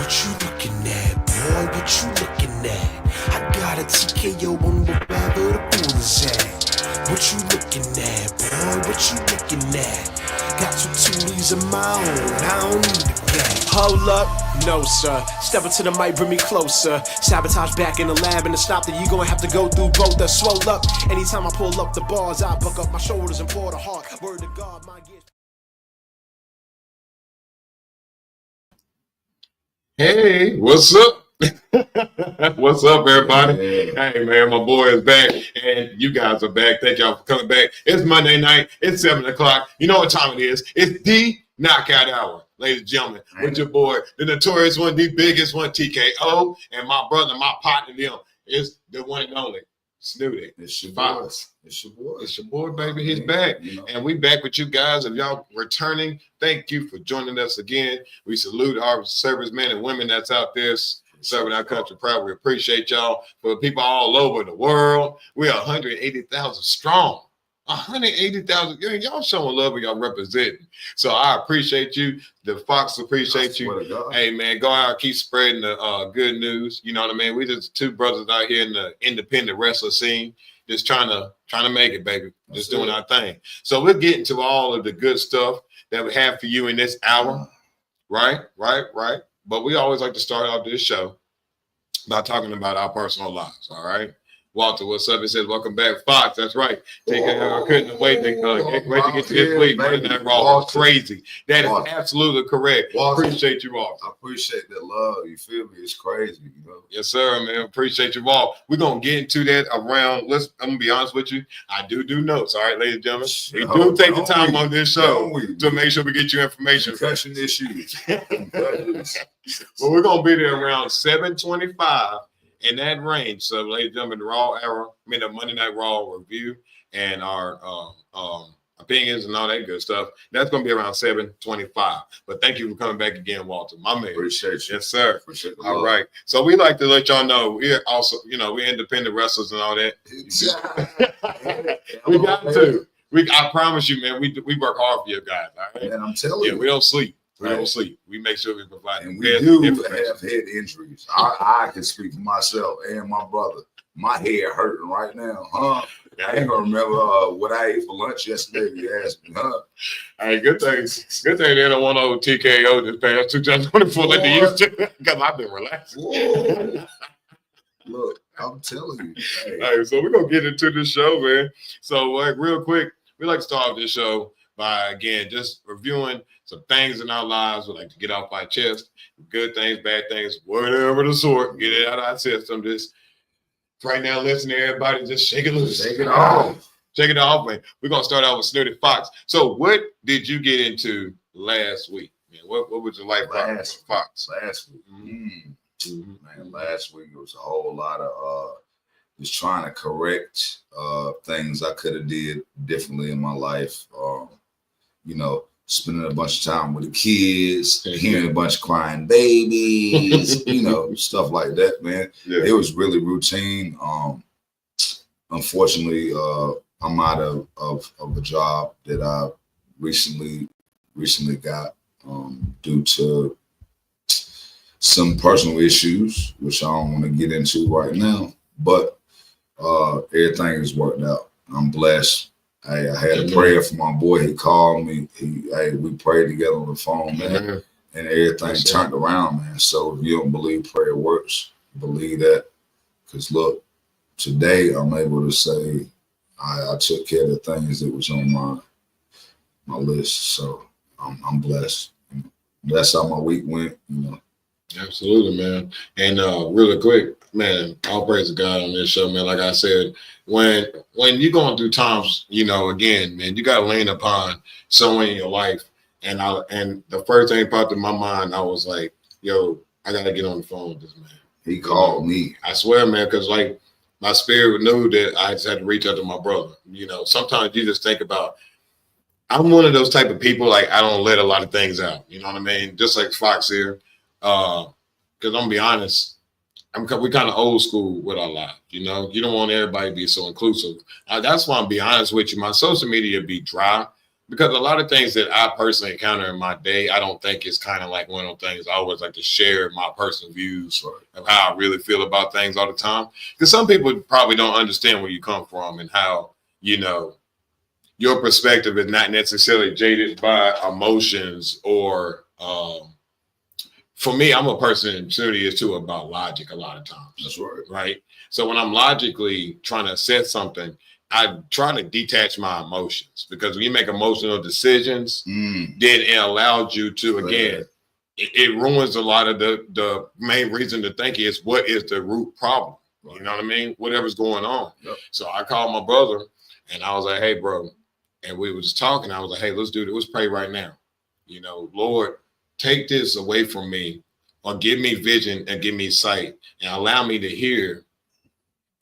What you looking at, boy? What you looking at? I got a TKO on wherever the pool is at. What you looking at, boy? What you looking at? Got two Tulies of my own, I don't need a gat. Hold up, no sir. Step up to the mic, bring me closer. Sabotage back in the lab, and to stop that you gonna have to go through both. The swole up. Anytime I pull up the bars, I buck up my shoulders and pour the heart. Word to God, my gift. Hey, what's up? What's up, everybody? Hey, man, my boy is back, and you guys are back. Thank y'all for coming back. It's Monday night. It's 7 o'clock. You know what time it is. It's the Knockout Hour, ladies and gentlemen, with your boy, the notorious one, the biggest one, TKO, and my brother, my partner, them, is the one and only Snooty. It's your Foxx. It's your boy. It's your boy, baby. He's back. You know. And we back with you guys. If y'all returning, thank you for joining us again. We salute our servicemen and women that's out there serving our country proud. We appreciate y'all. For people all over the world, we are 180,000 strong. 180,000. Y'all showing love and y'all representing. So I appreciate you. The Foxx appreciate you. Hey, man, go out, keep spreading the good news. You know what I mean? We just two brothers out here in the independent wrestler scene, just trying to make it, baby. Just doing our thing. So we'll get into all of the good stuff that we have for you in this hour. Right. But we always like to start off this show by talking about our personal lives. All right. Walter, what's up? He says, welcome back, Foxx. That's right. I couldn't wait to get to this week. Monday Night Raw was crazy. That is absolutely correct. Walter, appreciate you all. I appreciate that love. You feel me? It's crazy, you know. Yes, sir, man. Appreciate you all. We're gonna get into that around. I'm gonna be honest with you. I do notes. All right, ladies and gentlemen. We do take the time on this show to make sure we get you information. Concussion issues. But we're gonna be there around 7:25. In that range. So, ladies and gentlemen, the Monday Night Raw review and our opinions and all that good stuff. That's going to be around 7:25. But thank you for coming back again, Walter. My man. Appreciate you. Yes, sir. Appreciate the all love. right. So we like to let y'all know we're also, we're independent wrestlers and all that. We got to. I promise you, man, we work hard for you guys. All right. And I'm telling you. We don't sleep. We don't sleep. We make sure we provide. And we do have head injuries. I can speak for myself and my brother. My head hurting right now, huh? I ain't gonna remember what I ate for lunch yesterday. If you ask me, huh? Hey, good thing they don't want old TKO this past 2024 like they used to, because I've been relaxing. Look, I'm telling you. Hey, so we're gonna get into the show, man. So, real quick, we like to start off this show by again just reviewing some things in our lives we like to get off our chest, good things, bad things, whatever the sort, get it out of our system. Just right now, listen to everybody, just shake it loose. Shake it off. Shake it off, man. We're gonna start out with Snooty Foxx. So what did you get into last week? Man, what was your life like, Foxx? Last week. Man, last week it was a whole lot of just trying to correct things I could have did differently in my life. Spending a bunch of time with the kids, hearing a bunch of crying babies, stuff like that, man. Yeah. It was really routine. Unfortunately, I'm out of a job that I recently got due to some personal issues, which I don't want to get into right now. But everything has worked out. I'm blessed. Hey, I had a prayer for my boy. He called me. We prayed together on the phone, man, and everything turned around, man. So if you don't believe prayer works, believe that. Because look, today I'm able to say I took care of the things that was on my list. So I'm blessed. That's how my week went, Absolutely, man. And really quick, man, all praise to God on this show, man. Like I said, when you're going through times, again, man, you got to lean upon someone in your life. And the first thing popped in my mind, I was like, yo, I got to get on the phone with this man. He called me. I swear, man, because like my spirit knew that I just had to reach out to my brother. Sometimes you just think about, I'm one of those type of people, like I don't let a lot of things out. You know what I mean? Just like Foxx here. Because I'm gonna be honest, we kind of old school with our lives. You don't want everybody to be so inclusive. That's why I'm be honest with you. My social media be dry. because a lot of things that I personally encounter in my day, I don't think it's kind of like one of those things. I always like to share my personal views of how I really feel about things all the time. Because some people probably don't understand where you come from and how, you know, your perspective is not necessarily jaded by emotions or, for me, I'm a person, Snooty is too, about logic a lot of times. That's right. Right. So when I'm logically trying to assess something, I try to detach my emotions, because when you make emotional decisions, then it allows you to, again, it ruins a lot of the main reason to think is what is the root problem? Right. You know what I mean? Whatever's going on. Yep. So I called my brother and I was like, hey, bro. And we were just talking. I was like, hey, let's do this. Let's pray right now. You know, Lord, take this away from me, or give me vision and give me sight and allow me to hear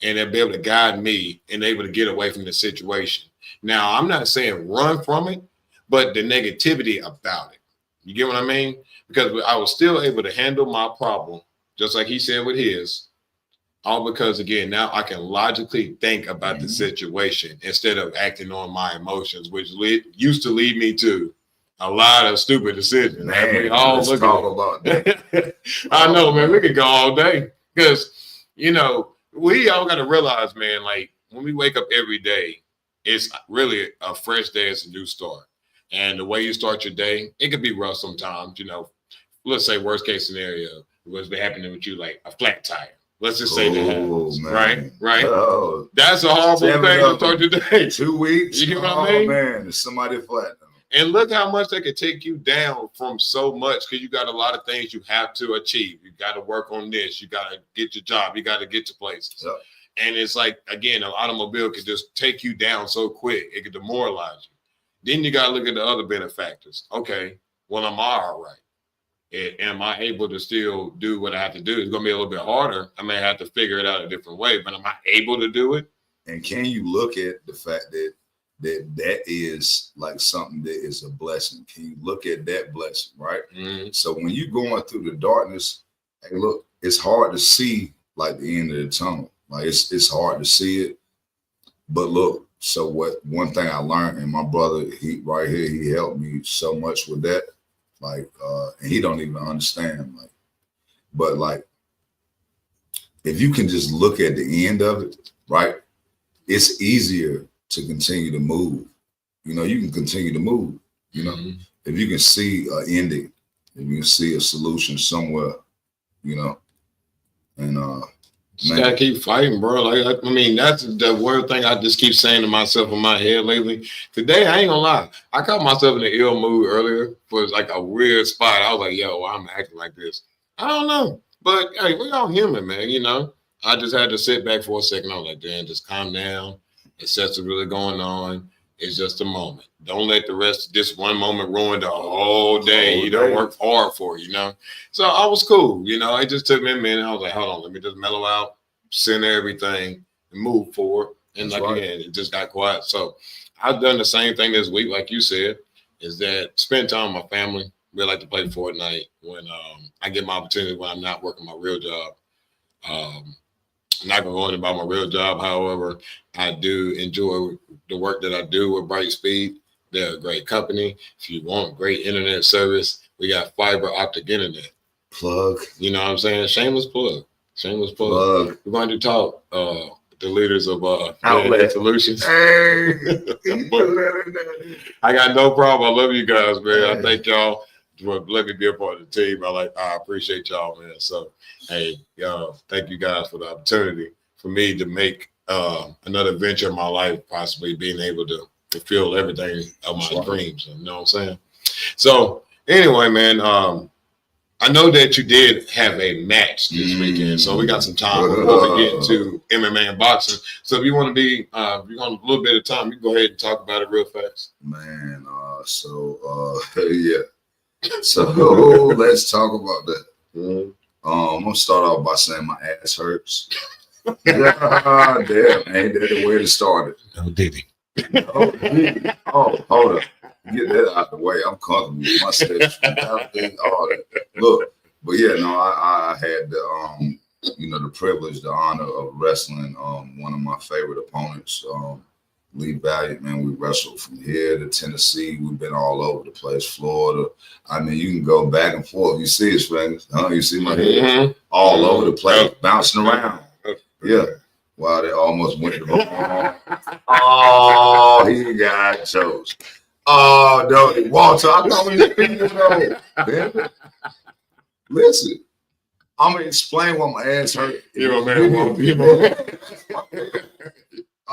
and be able to guide me and able to get away from the situation. Now, I'm not saying run from it, but the negativity about it. You get what I mean? Because I was still able to handle my problem, just like he said with his, all because, again, now I can logically think about the situation instead of acting on my emotions, which used to lead me to a lot of stupid decisions. Man, we all let's talk about that. I know, man. We could go all day because, you know, we all got to realize, man, like when we wake up every day, it's really a fresh day. It's a new start. And the way you start your day, it could be rough sometimes. You know, let's say worst case scenario, what's been happening with you, like a flat tire. Let's just say that happens, man. Right? Oh, that's a horrible thing to start your day. 2 weeks. You get what I mean? Man, it's somebody flat. And look how much they could take you down from so much, because you got a lot of things you have to achieve. You got to work on this. You got to get your job. You got to get to places. Yep. And it's like, again, an automobile could just take you down so quick. It could demoralize you. Then you got to look at the other benefactors. Okay, well, am I all right? Am I able to still do what I have to do? It's going to be a little bit harder. I may have to figure it out a different way, but am I able to do it? And can you look at the fact that that is like something that is a blessing? Can you look at that blessing, right? Mm-hmm. So when you're going through the darkness, hey, look, it's hard to see like the end of the tunnel. Like it's hard to see it. But look, so one thing I learned, and my brother, he helped me so much with that. Like, and he don't even understand. Like, but like, if you can just look at the end of it, right? It's easier to continue to move. You know, you can continue to move, you know, if you can see an ending, if you can see a solution somewhere, you know, and you gotta keep fighting, bro. Like, I mean, that's the one thing I just keep saying to myself in my head lately. Today, I ain't gonna lie, I caught myself in an ill mood earlier for like a weird spot. I was like, yo, why am I acting like this? I don't know, but hey, we're all human, man, you know. I just had to sit back for a second. I was like, damn, just calm down. Assess what's really going on. It's just a moment. Don't let the rest of this one moment ruin the whole day. You don't work hard for, you know. So I was cool, you know. It just took me a minute. I was like, hold on, let me just mellow out, center everything, and move forward. And again, it just got quiet. So I've done the same thing this week, like you said, is that spend time with my family. We like to play Fortnite when I get my opportunity when I'm not working my real job. I'm not going to go in about my real job. However, I do enjoy the work that I do with Brightspeed. They're a great company. If you want great internet service, we got fiber optic internet. Plug. You know what I'm saying? Shameless plug. Shameless plug. We're going to talk the leaders of Outlet Solutions. Hey. I got no problem. I love you guys, man. I thank y'all for letting me be a part of the team. I appreciate y'all, man. So, hey, thank you guys for the opportunity for me to make another venture in my life, possibly being able to fulfill everything of my dreams. You know what I'm saying? So, anyway, man, I know that you did have a match this weekend, so we got some time before we get into MMA and boxing. So, if you want to be, if you want a little bit of time, you can go ahead and talk about it real fast. Man, yeah. So let's talk about that. I'm gonna start off by saying my ass hurts. Damn, ain't that the way to start it? No, did he? Oh, hold up. Get that out the way. I'm comfortable with my steps, all that. Look, but yeah, no, I had the the privilege, the honor of wrestling one of my favorite opponents. Lee Valiant, man, we wrestled from here to Tennessee. We've been all over the place, Florida. I mean, you can go back and forth. You see his fingers, huh? You see my head all over the place, bouncing around. Yeah. Wow, they almost went to the Oh, he got chose. Oh, no, Walter, I thought we was 50 years old. Listen, I'm gonna explain why my ass hurt.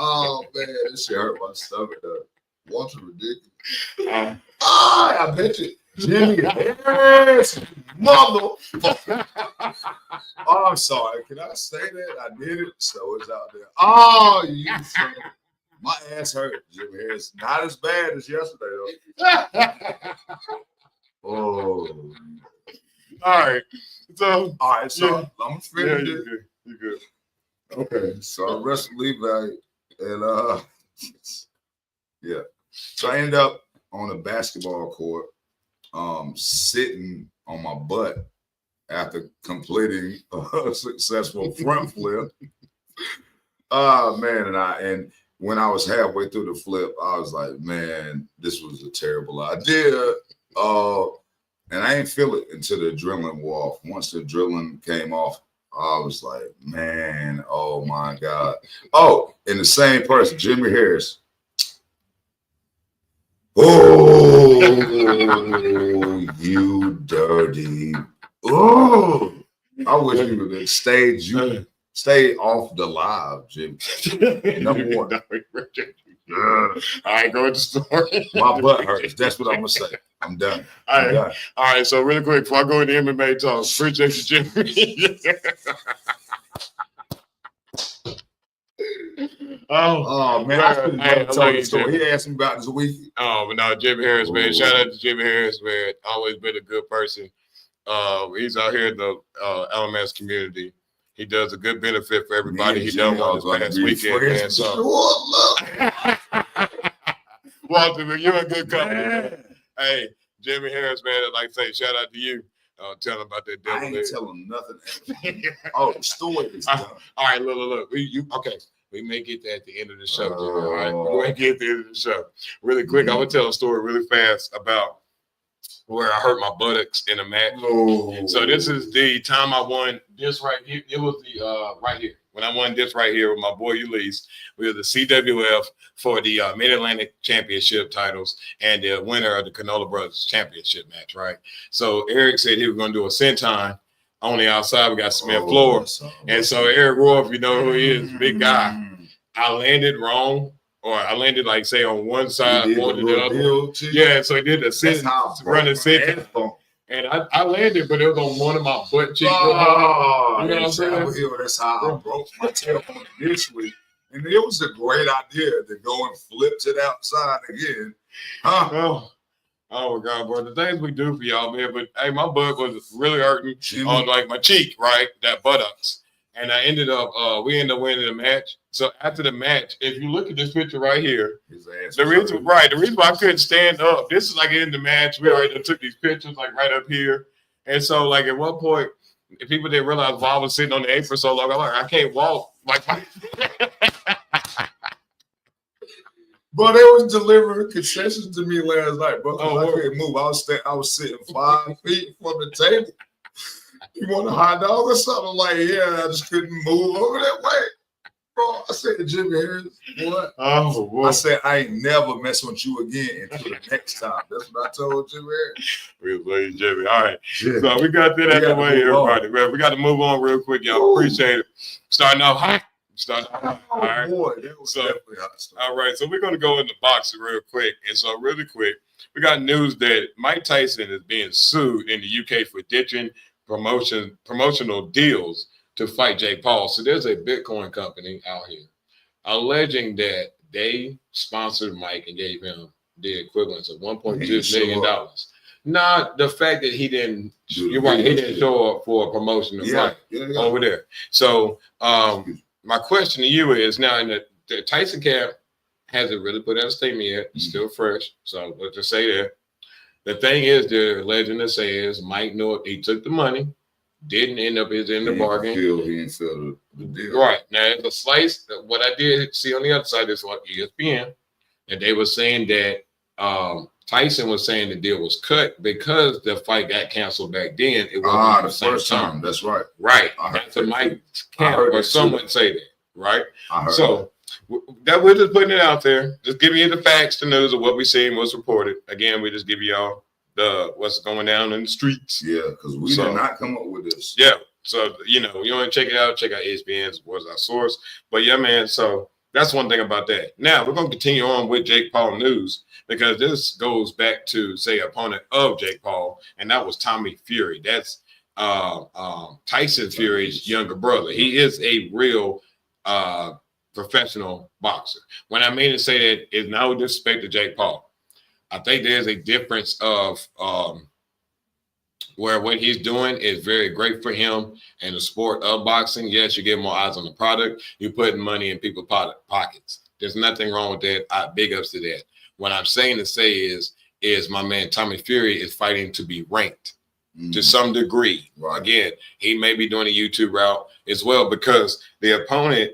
Oh man, this shit hurt my stomach though. Walter ridiculous. I bet you. Jimmy Harris, motherfucker. Oh, I'm sorry. Can I say that? I did it, so it's out there. Oh, you son. My ass hurt, Jimmy Harris. Not as bad as yesterday, though. Oh. All right. So I'm gonna finish it. You good. Okay. So I wrestled Levi and yeah. So I ended up on a basketball court, sitting on my butt after completing a successful front flip. Man, and when I was halfway through the flip, I was like, man, this was a terrible idea. And I didn't feel it until the adrenaline wore off. Once the adrenaline came off, I was like, man, oh my God. Oh, and the same person, Jimmy Harris. Oh, you dirty. Oh, I wish you would have stayed. You stay off the live, Jimmy. Number one. All right, go with the story. My butt hurts. That's what I'm gonna say. I'm done. All right. So really quick, before I go into MMA talk, appreciate you, Jimmy. Oh man, I told the story. He asked me about this week. Oh, but no, Jimmy Harris, man. Shout out to Jimmy Harris, man. Always been a good person. He's out here in the LMS community. He does a good benefit for everybody. He done one this past weekend, man. So, Walter, man, you're a good company, man. Hey, Jimmy Harris, man. I'd like to say shout out to you. Tell him about that devil. I ain't telling nothing. Oh, the story is done. All right, look. Okay. We may get that at the end of the show, Jimmy. All right, we're going to get at the end of the show. Really quick, I'm going to tell a story really fast about where I hurt my buttocks in a match. So this is the time I won this right here. It was the right here. When I won this right here with my boy Ulysses, we were the CWF for the Mid-Atlantic Championship titles and the winner of the Canola Brothers Championship match, right? So Eric said he was going to do a senton. On the outside, we got cement floor. And so Eric Roy, if you know who he is, big guy. I landed wrong, or I landed like say on one side more than the other. Yeah, so he did the sit, running sit. And I landed, but it was on one of my butt cheeks. Oh, you know what I'm saying? That's how I broke my tail initially. And it was a great idea to go and flip to the outside again. Oh my God, bro. The things we do for y'all, man. But hey, my butt was really hurting on like my cheek, right? That buttocks. And I ended up, we ended up winning the match. So after the match, if you look at this picture right here, the reason why I couldn't stand up, this is like in the match. We already took these pictures like right up here. And so like at one point, if people didn't realize why I was sitting on the apron so long, I'm like, I can't walk. Like But they was delivering concessions to me last night, bro. I couldn't move. I was sitting 5 feet from the table. You want a hot dog or something? Like, yeah, I just couldn't move over that way. Bro, I said to Jimmy Harris, what? Oh, boy. I said, I ain't never messing with you again until the next time. That's what I told Jimmy Harris. Really, Jimmy. All right. Yeah. So we got that out of the way, everybody. Man, we got to move on real quick, y'all. Appreciate it. Starting off hot. All right. Boy, that was definitely hot stuff. All right. So we're going to go into boxing real quick. And so really quick, we got news that Mike Tyson is being sued in the UK for ditching promotional deals to fight Jake Paul. So there's a Bitcoin company out here alleging that they sponsored Mike and gave him the equivalent of $1.2 million. Not the fact that he didn't. You're right. He didn't show up for a promotion of fight over there. So my question to you is now in the Tyson camp hasn't really put out a statement yet. It's still fresh. So let's just say that. The thing is, the legend that says Mike knew he took the money, didn't end up in the bargain. He didn't feel the deal. Right. Now, it's a slice. What I did see on the other side is like ESPN, and they were saying that Tyson was saying the deal was cut because the fight got canceled back then. It wasn't The first time. That's right. Right. That's what Mike Camp or someone say that. Right. I heard so that we're just putting it out there. Just giving you the facts, the news of what we see and what's reported. Again, we just give y'all the what's going down in the streets. Yeah, because we did not come up with this. Yeah. So, you know, you want to check it out, check out ESPN's was our source. But yeah, man, so that's one thing about that. Now we're gonna continue on with Jake Paul news because this goes back to say opponent of Jake Paul, and that was Tommy Fury. That's Tyson Fury's younger brother. He is a real professional boxer. When I mean to say that is no disrespect to Jake Paul. I think there's a difference of where what he's doing is very great for him in the sport of boxing. Yes, you get more eyes on the product. You're putting money in people's pockets. There's nothing wrong with that. Big ups to that. What I'm saying to say is my man Tommy Fury is fighting to be ranked to some degree. Right. Again, he may be doing a YouTube route as well because the opponent.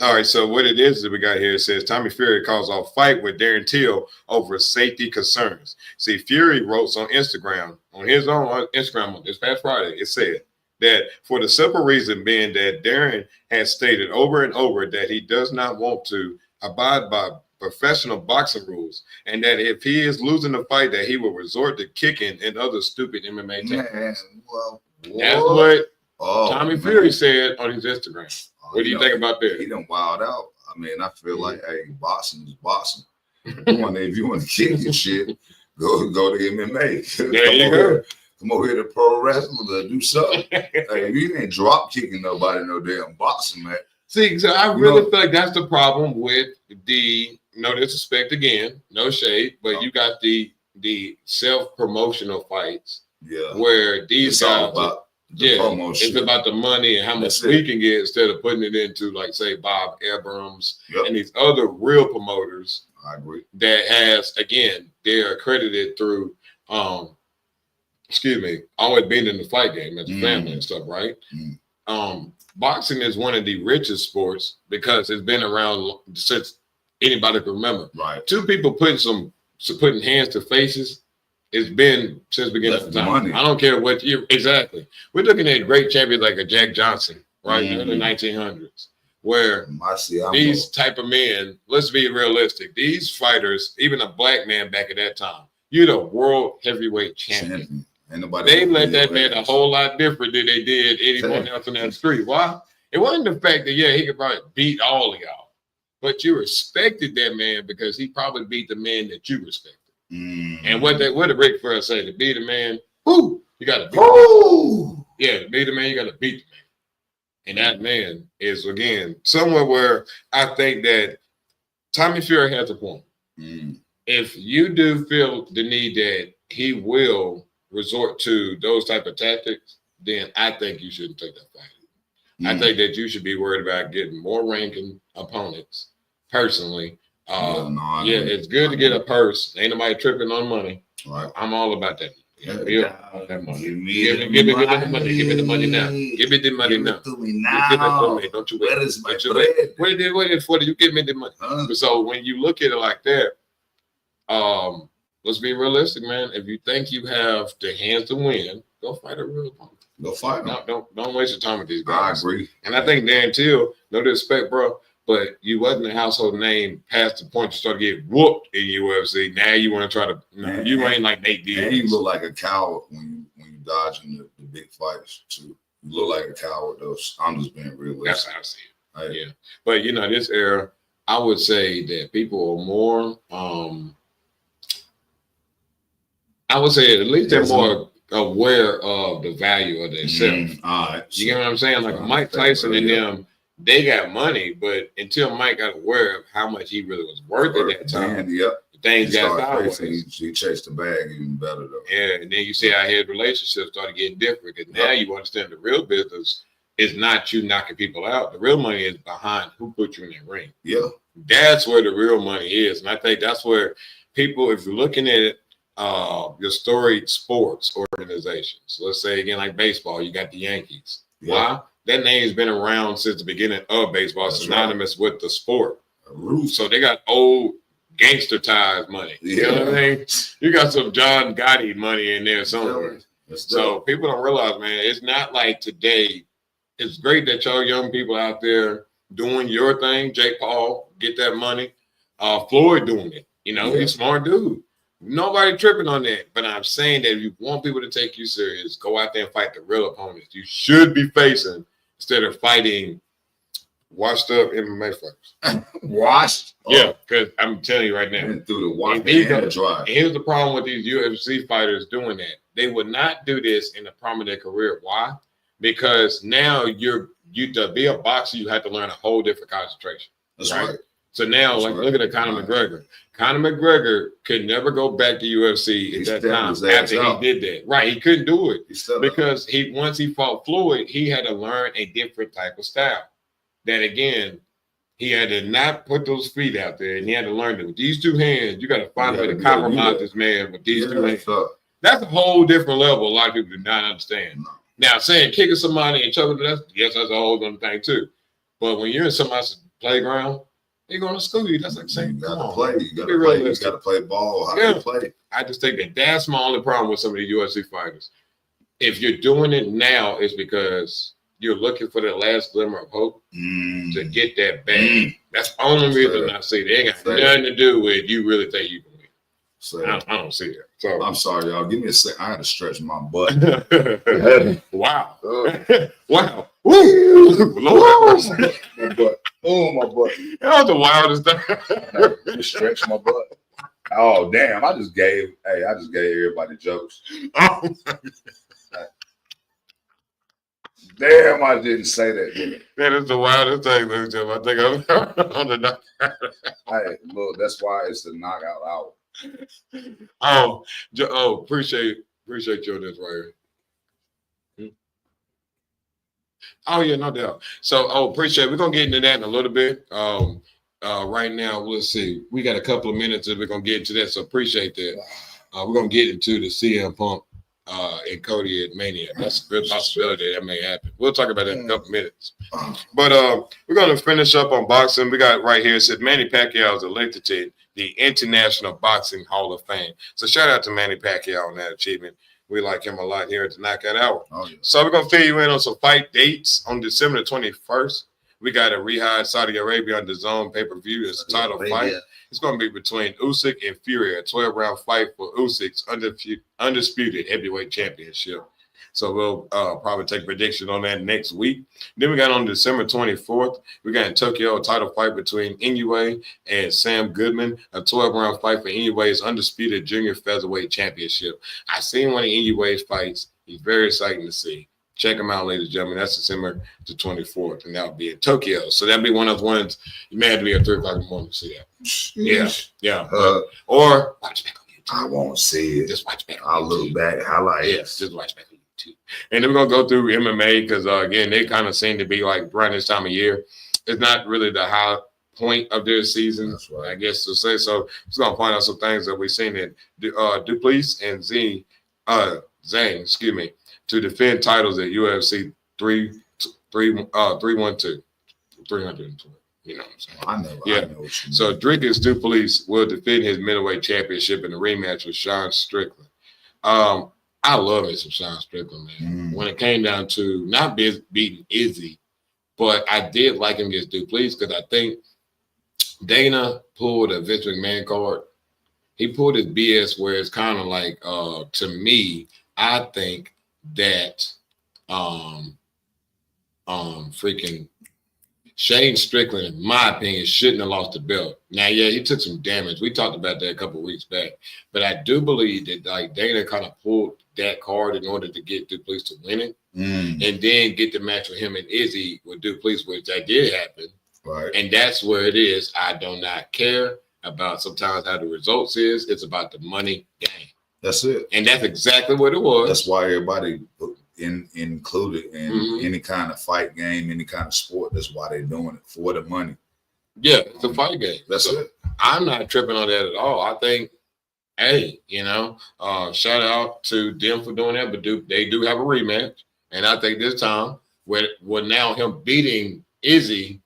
All right, so what it is that we got here, it says Tommy Fury calls off fight with Darren Till over safety concerns. See, Fury wrote on Instagram, on his own Instagram this past Friday, it said that for the simple reason being that Darren has stated over and over that he does not want to abide by professional boxing rules, and that if he is losing the fight, that he will resort to kicking and other stupid MMA techniques. Well, that's what Tommy Fury said on his Instagram. What do you think about that? He done wild out. I mean, I feel like, hey, boxing is boxing. If you want to kick your shit, go to MMA. There you go. Come over here to pro wrestling to do something. Hey, if you ain't drop kicking nobody no damn boxing, man. See, so I really feel like that's the problem with the no disrespect again, no shade, but you got the self-promotional fights. Yeah. Where these guys promotion. It's about the money and how much we can get instead of putting it into, like, say, Bob Abrams and these other real promoters. I agree. That has, again, they're accredited through, always being in the fight game as a family and stuff, right? Boxing is one of the richest sports because it's been around since anybody can remember. Right. Two people putting hands to faces. It's been since the beginning of time. Money. I don't care what year exactly. We're looking at great champions like a Jack Johnson, right, in the 1900s, where these type of men. Let's be realistic. These fighters, even a black man back at that time, you're the world heavyweight champion. They let that man a whole lot different than they did anyone else on that street. Why? It wasn't the fact that he could probably beat all of y'all, but you respected that man because he probably beat the man that you respected. And what did Ric Flair say? To be the man, you got to beat the man. Yeah, to be the man, you got to beat the man. And that man is, again, somewhere where I think that Tommy Fury has a point. If you do feel the need that he will resort to those type of tactics, then I think you shouldn't take that fight. I think that you should be worried about getting more ranking opponents personally. It's good to get a purse. Ain't nobody tripping on money. Right. I'm all about that. That money. Give me the money. Give me the money now. Give me the money now. Don't you wait. Where is my bread? Wait for you. Give me the money. So when you look at it like that, let's be realistic, man. If you think you have the hands to win, go fight a real opponent. Go fight them. Don't waste your time with these guys. I agree. And I think Darren Till, no disrespect, bro, but you wasn't a household name past the point you started getting whooped in UFC. Now you want to try to, you ain't like Nate Diaz. And you look like a coward when you dodging the big fights too. You look like a coward though. I'm just being realistic. That's how I see it. Yeah. But this era, I would say that people are more, I would say at least they're more aware of the value of themselves. All right. You get what I'm saying? Like Mike Tyson and them, they got money, but until Mike got aware of how much he really was worth at that time, things got sideways. He chased the bag even better though. Yeah, and then you see how his relationships started getting different because now you understand the real business is not you knocking people out. The real money is behind who put you in that ring. Yeah. That's where the real money is. And I think that's where people, if you're looking at it, your storied sports organizations, let's say again like baseball, you got the Yankees. Yeah. Why? that name's been around since the beginning of baseball, synonymous with the sport. So they got old gangster ties money. You know what I mean? You got some John Gotti money in there somewhere. So people don't realize, man, it's not like today. It's great that y'all young people out there doing your thing. Jake Paul, get that money. Floyd doing it. You know, he's a smart dude. Nobody tripping on that. But I'm saying that if you want people to take you serious, go out there and fight the real opponents you should be facing instead of fighting washed up MMA fighters. Washed? Yeah, because I'm telling you right now. Through the wash and the dry. Here's the problem with these UFC fighters doing that. They would not do this in the prime of their career. Why? Because now you to be a boxer, you have to learn a whole different concentration. That's right. So now, look at Conor McGregor. Conor McGregor could never go back to UFC at that time after he did that. Right, he couldn't do it because once he fought Floyd, he had to learn a different type of style. That again, he had to not put those feet out there, and he had to learn that with these two hands, you got to find a way to compromise this man with these two hands. That's a whole different level. A lot of people do not understand. No. Now, saying kicking somebody and choking, that's a whole other thing too. But when you're in somebody's playground, they're going to school you. That's like saying, you got to play. You got to play. You got to play ball. How do you play? I just think that's my only problem with some of the UFC fighters. If you're doing it now, it's because you're looking for the last glimmer of hope to get that back. That's the only reason I see it. It ain't got nothing to do with you really think you can win. So, I don't see it. So I'm sorry, y'all. Give me a sec. I had to stretch my butt. Wow. Wow. Woo. Lord. My butt. Oh, my butt. That was the wildest thing. Stretch my butt. Oh, damn. I just gave everybody jokes. Damn, I didn't say that. That is the wildest thing, Jim. I think I'm on the knockout. Hey, look, that's why it's the knockout hour. Appreciate you on this right here. Oh yeah, no doubt. So appreciate it. We're gonna get into that in a little bit. Right now, let's see. We got a couple of minutes and we're gonna get into that. So appreciate that. We're gonna get into the CM Punk and Cody at Mania. That's a good possibility that may happen. We'll talk about that in a couple minutes. But we're gonna finish up on boxing. We got right here. It said Manny Pacquiao is elected to the International Boxing Hall of Fame. So shout out to Manny Pacquiao on that achievement. We like him a lot here at the Knockout Hour. Oh, yeah. So we're going to fill you in on some fight dates. On December 21st, we got a Riyadh, Saudi Arabia on the Zone pay-per-view. It's a title fight. It's going to be between Usyk and Fury, a 12-round fight for Usyk's undisputed heavyweight championship. So we'll probably take a prediction on that next week. Then we got on December 24th, we got in Tokyo a title fight between Inoue and Sam Goodman, a 12-round fight for Inoue's undisputed junior featherweight championship. I seen one of Inoue's fights. He's very exciting to see. Check him out, ladies and gentlemen. That's December the 24th, and that'll be in Tokyo. So that'll be one of those ones you may have to be at 3 o'clock in the morning to see that. Yeah. Or watch back on YouTube. I won't see it. Just watch back. I'll look back. Highlights. Yes, just watch back. And then we're going to go through MMA because, again, they kind of seem to be like around this time of year. It's not really the high point of their season, that's right, I guess to say. So we're going to find out some things that we've seen that Duplessis and Zane, to defend titles at UFC 312. You know what I'm saying? I know. Yeah. I know what you mean. So Dricus Duplessis will defend his middleweight championship in the rematch with Sean Strickland. I love it some Sean Strickland, man. When it came down to not beating Izzy, but I did like him against Duplessis because I think Dana pulled a Vince McMahon card. He pulled his BS where it's kind of like, to me, I think that freaking Shane Strickland, in my opinion, shouldn't have lost the belt. Now, yeah, he took some damage. We talked about that a couple of weeks back. But I do believe that like Dana kind of pulled that card in order to get Duplessis to win it. And then get the match with him and Izzy with Duplessis, which that did happen. Right. And that's where it is. I do not care about sometimes how the results is. It's about the money game. That's it. And that's exactly what it was. That's why everybody included in any kind of fight game, any kind of sport. That's why they're doing it, for the money. Yeah, it's a fight game. That's it. I'm not tripping on that at all. I think, hey, shout out to them for doing that, but they do have a rematch. And I think this time with now him beating Izzy,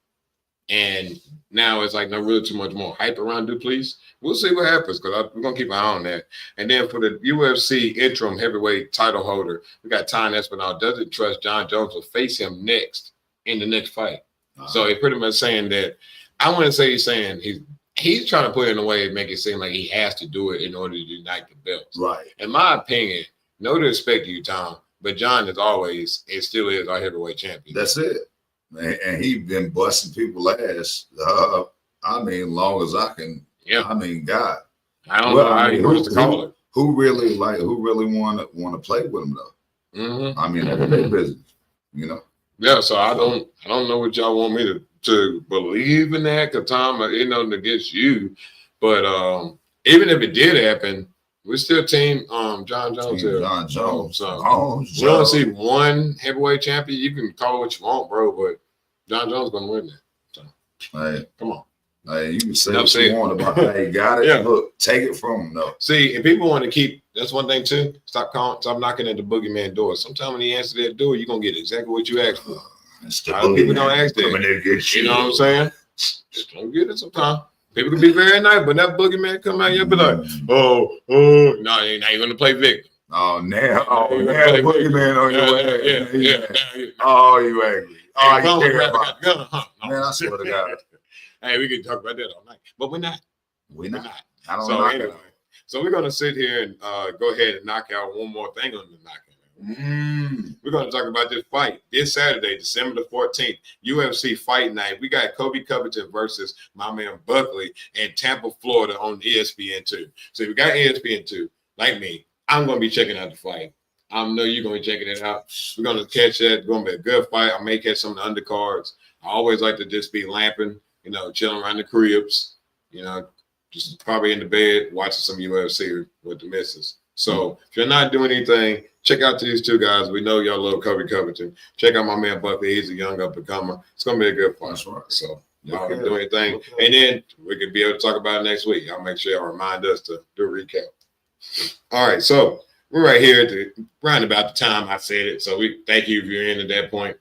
and now it's like not really too much more hype around Duplessis. We'll see what happens because we're gonna keep an eye on that. And then for the UFC interim heavyweight title holder, we got Ty Espinal doesn't trust John Jones will face him next in the next fight. So he's pretty much saying that. I wouldn't say he's saying he's trying to put it in a way to make it seem like he has to do it in order to unite the belts. Right. In my opinion, no disrespect to you, Tom, but John is always and still is our heavyweight champion. That's it. And he been busting people ass. I mean, long as I can. Yeah. I mean, God. I don't know how he wants to call it. Who really want to play with him though? Mm-hmm. I mean, that's their business, you know. Yeah. So I don't know what y'all want me to believe in that, because Tom, ain't nothing against you, but even if it did happen, we're still team John Jones here. John Jones. So we don't see one heavyweight champion. You can call it what you want, bro, but John Jones gonna win that. So hey, come on. Hey, you can say what you want about that. Hey, got it. Yeah. Look, take it from him though. See, and people want to keep. That's one thing too. Stop knocking at the boogeyman door. Sometimes when he answers that door, you're gonna get exactly what you asked for. A lot of people don't ask that. You know what I'm saying? Just don't get it sometimes. People can be very nice, but that boogeyman come out, you'll be like, no, now you're gonna play victim. Oh, now boogeyman on your ass. Yeah. Oh, you angry. Oh, you care about about gun, huh? Man, I swear to God. Hey, we can talk about that all night, but we're not. We're not. I don't so know. Anyway, so we're gonna sit here and go ahead and knock out one more thing on the knockout. We're going to talk about this fight this Saturday, December the 14th, UFC Fight Night. We got Kobe Covington versus my man Buckley in Tampa, Florida on ESPN2. So if you got ESPN2, like me, I'm going to be checking out the fight. I know you're going to be checking it out. We're going to catch that. It's going to be a good fight. I may catch some of the undercards. I always like to just be lamping, chilling around the cribs, just probably in the bed watching some UFC with the missus. So if you're not doing anything, check out these two guys. We know y'all love Kobe Covington. Check out my man Buckley. He's a young up-and-comer. It's going to be a good fight. That's right. So y'all can do anything. And then we can be able to talk about it next week. Y'all make sure y'all remind us to do a recap. All right. So we're right here at around about the time I said it. So we thank you if you're in at that point.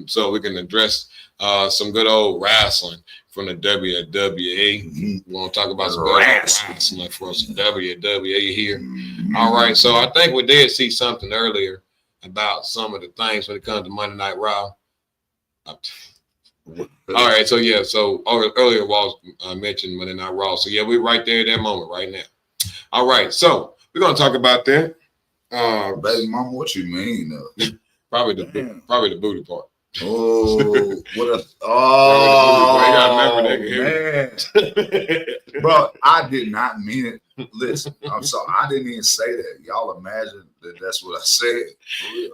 So we can address some good old wrestling from the WWE. We want to talk about some good wrestling from some WWE here. All right, so I think we did see something earlier about some of the things when it comes to Monday Night Raw. All right, so yeah, so earlier Walls mentioned Monday Night Raw. So yeah, we're right there at that moment right now. All right, so we're gonna talk about that. Baby mama, what you mean? Probably the booty part. Oh, what man. Bro, I did not mean it. Listen, I'm sorry. I didn't even say that. Y'all imagine that that's what I said.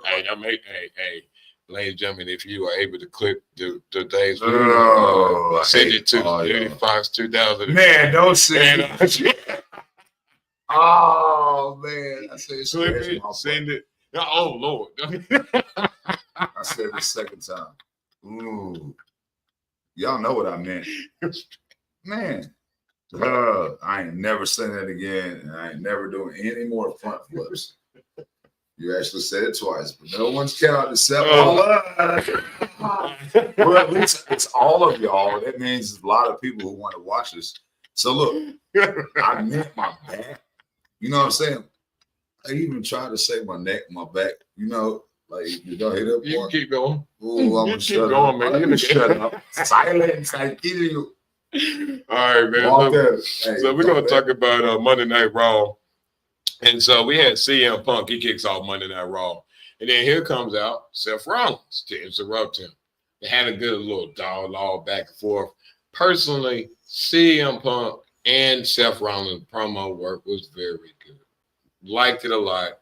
Hey, ladies and gentlemen, if you are able to clip the days, send it to Foxx 2000. Man, don't send it. Oh, man. I said, clip it, send it. Oh, Lord. I said it the second time. Ooh. Y'all know what I meant. Man. I ain't never saying that again, and I ain't never doing any more front flips. You actually said it twice, but no one's counted except well, at least it's all of y'all. That means there's a lot of people who want to watch this. So look, I meant my back. You know what I'm saying? I even tried to say my neck, my back. Like you don't hit up. You can keep going. Ooh, I'm keep going, man. You can shut up. Silence. I kill you. All right, man. So we're gonna talk about Monday Night Raw, and so we had CM Punk. He kicks off Monday Night Raw, and then here comes out Seth Rollins to interrupt him. They had a good little dialogue back and forth. Personally, CM Punk and Seth Rollins promo work was very good. Liked it a lot.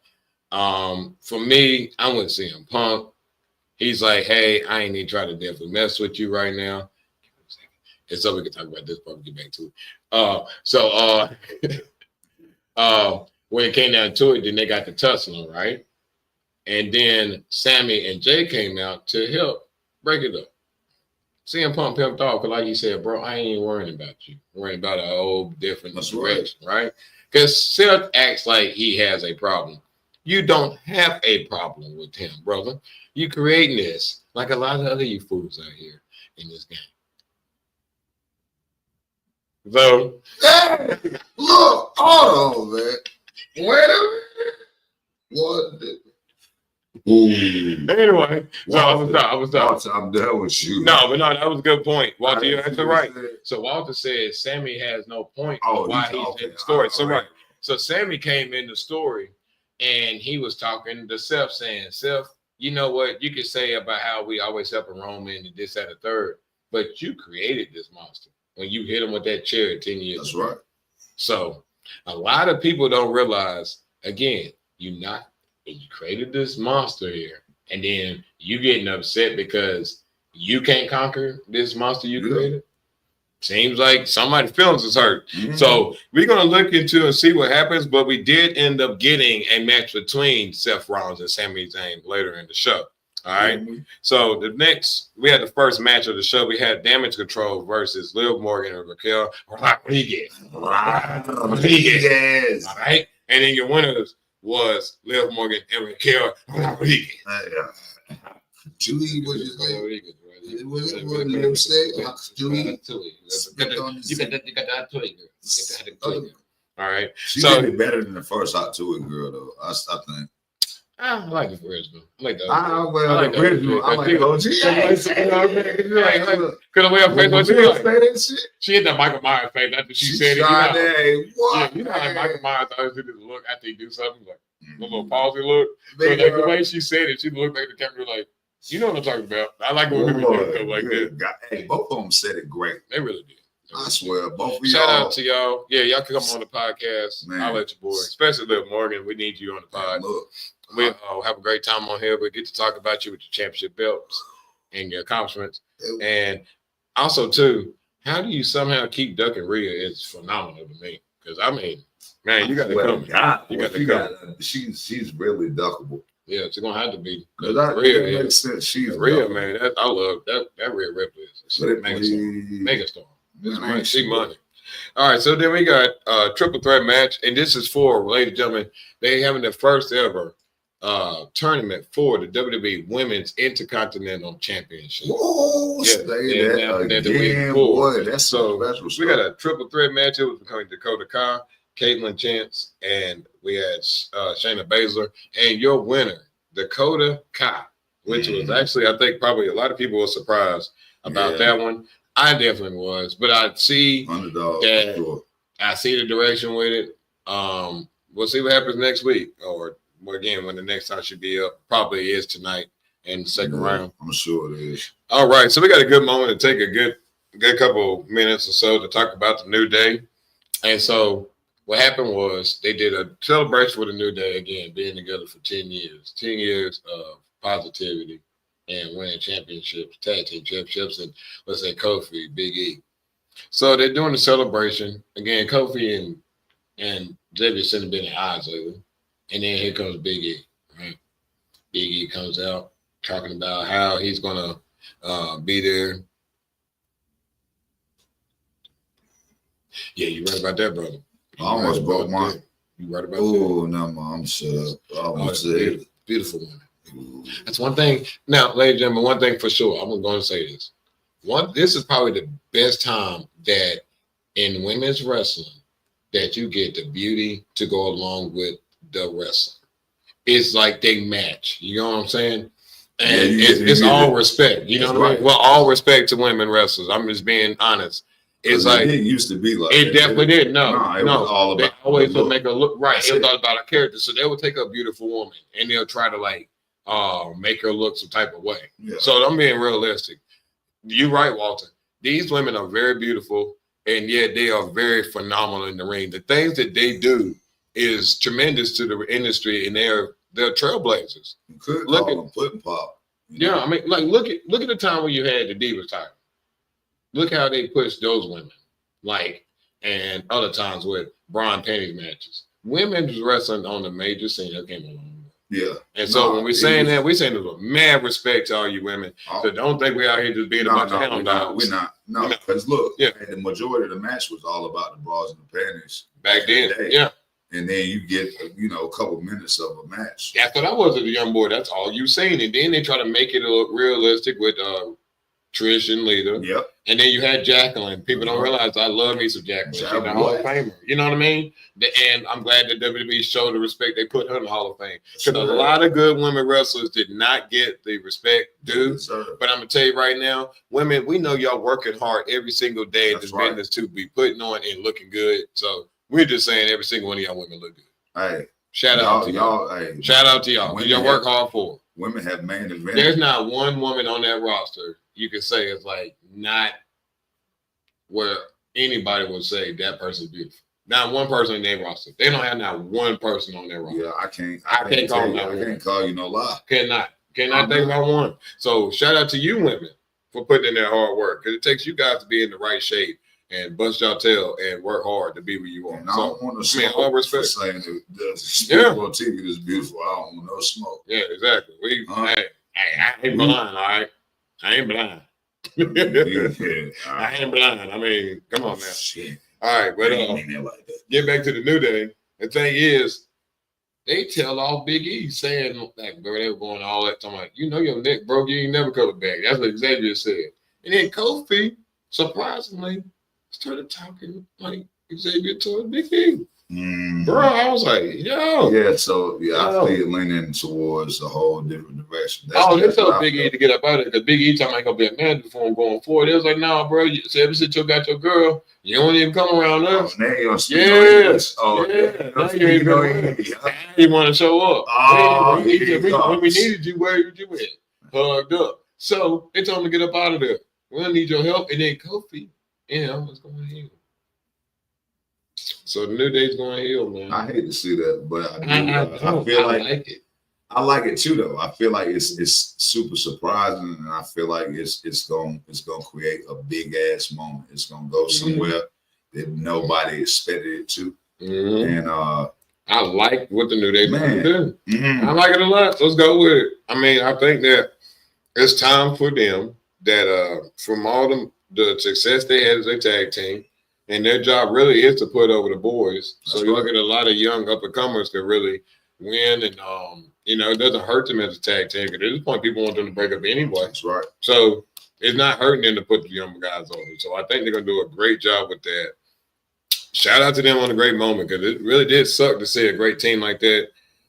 For me, I'm with CM Punk. He's like, hey, I ain't even trying to definitely mess with you right now. And so we can talk about this, probably get back to it. When it came down to it, then they got the tussling, right? And then Sammy and Jay came out to help break it up. CM Punk pimped off, because like you said, bro, I ain't even worrying about you. I'm worrying about a whole different direction, right? Because Seth acts like he has a problem You don't have a problem with him, brother. You creating this like a lot of other you fools out here in this game. So, Hey, look, hold on, man. Wait a minute. What? Ooh. anyway, so I was done. Walter, I'm done with you. No, but no, that was a good point. Walter, you I answered right. So Walter said Sammy has no point why he's in the story. So right. So Sammy came in the story and he was talking to Seth saying, Seth, you know what you could say about how we always help Roman and this, that, and the third, but you created this monster when you hit him with that chair 10 years That's ago. right. So a lot of people don't realize, again, you created this monster here, and then you getting upset because you can't conquer this monster you created. Seems like somebody's feelings is hurt. Mm-hmm. So we're gonna look into and see what happens. But we did end up getting a match between Seth Rollins and Sami Zayn later in the show. All right. Mm-hmm. So we had the first match of the show. We had Damage Control versus Liv Morgan and Raquel Rodriguez. All right. And then your winners was Liv Morgan and Raquel Rodriguez. Julie, what you say? What Liv say? Julie. You got that Tui girl. All right. She did it better than the first Hot Tui girl, though. I think. I like the original. I like the original. I like the OG. Because the way her face was, she hit that Michael Myers face after she said it. You know how Michael Myers always do this look after he do something, like a little palsy look. So like the way she said it, she looked like the camera like, you know what I'm talking about. I like when people do stuff like that. Hey, both of them said it great. They really did. I swear, both of y'all. Shout out to y'all. Yeah, y'all can come on the podcast. I'll let your boy, especially Liv Morgan. We need you on the pod. We have a great time on here. We get to talk about you with your championship belts and your accomplishments. And also, too, how do you somehow keep ducking Rhea is phenomenal to me. Because, I mean, man, you got to come. You got to come. She's really duckable. Yeah, she's going to have to be. Rhea makes sense. She's Rhea, man. I love that. That Rhea Ripley is. She's a megastar. She money. All right, so then we got a triple threat match. And this is for, ladies and gentlemen, they having their first ever tournament for the WWE Women's Intercontinental Championship. Whoa, that's so special. We got a triple threat match. It was between Dakota Kai, Caitlin Chance, and we had Shayna Baszler. And your winner, Dakota Kai, which was actually, I think probably a lot of people were surprised about that one. I definitely was, but I see that. Sure. I see the direction with it. We'll see what happens next week, or again when the next time should be up. Probably is tonight in the second round. I'm sure it is. All right, so we got a good moment to take a good couple minutes or so to talk about the New Day. And so what happened was they did a celebration with the New Day again, being together for 10 years. 10 years of positivity and winning championships, tag team championships, and let's say Kofi, Big E. So they're doing the celebration. Again, Kofi and Xavier shouldn't have been in odds lately. And then here comes Big E, right? Big E comes out talking about how he's going to be there. Yeah, you're right about that, brother. I almost broke mine. You right about that? Oh, no, Mom, shut up. I almost said beautiful woman. That's one thing. Now, ladies and gentlemen, one thing for sure. I'm going to say this. This is probably the best time that in women's wrestling that you get the beauty to go along with the wrestling. It's like they match. You know what I'm saying? And it's all respect. You know what I mean? Well, all respect to women wrestlers. I'm just being honest. It's like it used to be like it definitely did. No, it was all about they always would make her look right. It was all about a character. So they would take a beautiful woman and they'll try to like make her look some type of way. Yeah. So I'm being realistic. You're right, Walter. These women are very beautiful, and yet they are very phenomenal in the ring. The things that they do is tremendous to the industry, and they're trailblazers. You could look at them flip and pop. Yeah, I mean, like look at the time when you had the Divas title. Look how they pushed those women, like, and other times with Braun Penny's matches. Women's wrestling on the major scene that came along. Yeah. And so when we're saying that, we're saying there's a mad respect to all you women. So don't think we're out here just being a bunch of hound dogs. We're not. No, because look, the majority of the match was all about the bras and the panties. Back then, yeah. and then you get a couple minutes of a match. That's what I was as a young boy. That's all you seen. And then they try to make it look realistic with Trish and Lita. Yep. And then you had Jacqueline. People don't realize I love me some Jacqueline. She's a Hall of Famer. You know what I mean? And I'm glad that WWE showed the respect they put her in the Hall of Fame. Because a lot of good women wrestlers did not get the respect due. But I'm going to tell you right now, women, we know y'all working hard every single day in this business to be putting on and looking good. So we're just saying every single one of y'all women look good. Hey. Shout out to y'all. Hey, shout out to y'all. Y'all work hard for it. Women have main event. There's not one woman on that roster you can say it's like not where anybody would say that person's beautiful. Not one person in their roster. They don't have not one person on their roster. Yeah, I can't call you no lie. Cannot think about one. So shout out to you women for putting in that hard work, because it takes you guys to be in the right shape and bust your tail and work hard to be where you are. And I don't want to all respect. for saying the speaking on TV is beautiful. I don't want no smoke. Yeah, exactly. I ain't blind, all right? I ain't blind. I ain't blind. I mean, come on now. Shit. All right, but get back to the New Day. The thing is, they tell off Big E saying like, bro, they were going all that time. Like, your neck broke, you ain't never coming back. That's what Xavier said. And then Kofi, surprisingly, started talking like Xavier told Big E. Bro, I was like, yo. Yeah, so I feel leaning towards a whole different direction. They told Big E to get up out of it, because Big E talking like gonna be a manager for him going forward. It was like, nah, bro, you ever since you got your girl, you don't even come around us. Now you You want to show up. When we needed you, where you went? Hugged up. So they told him to get up out of there. We don't need your help. And then Kofi, what's going on? So the New Day's going to heal, man. I hate to see that, but I feel like it. I like it too, though. I feel like it's super surprising, and I feel like it's going to create a big ass moment. It's going to go somewhere that nobody expected it to, and I like what the New Day do. I like it a lot. So let's go with it. I mean, I think that it's time for them that from all the success they had as a tag team. And their job really is to put over the boys. So you look at a lot of young up-and-comers that really win. And, it doesn't hurt them as a tag team. Because at this point, people want them to break up anyway. That's right. So it's not hurting them to put the younger guys over. So I think they're going to do a great job with that. Shout out to them on a great moment, because it really did suck to see a great team like that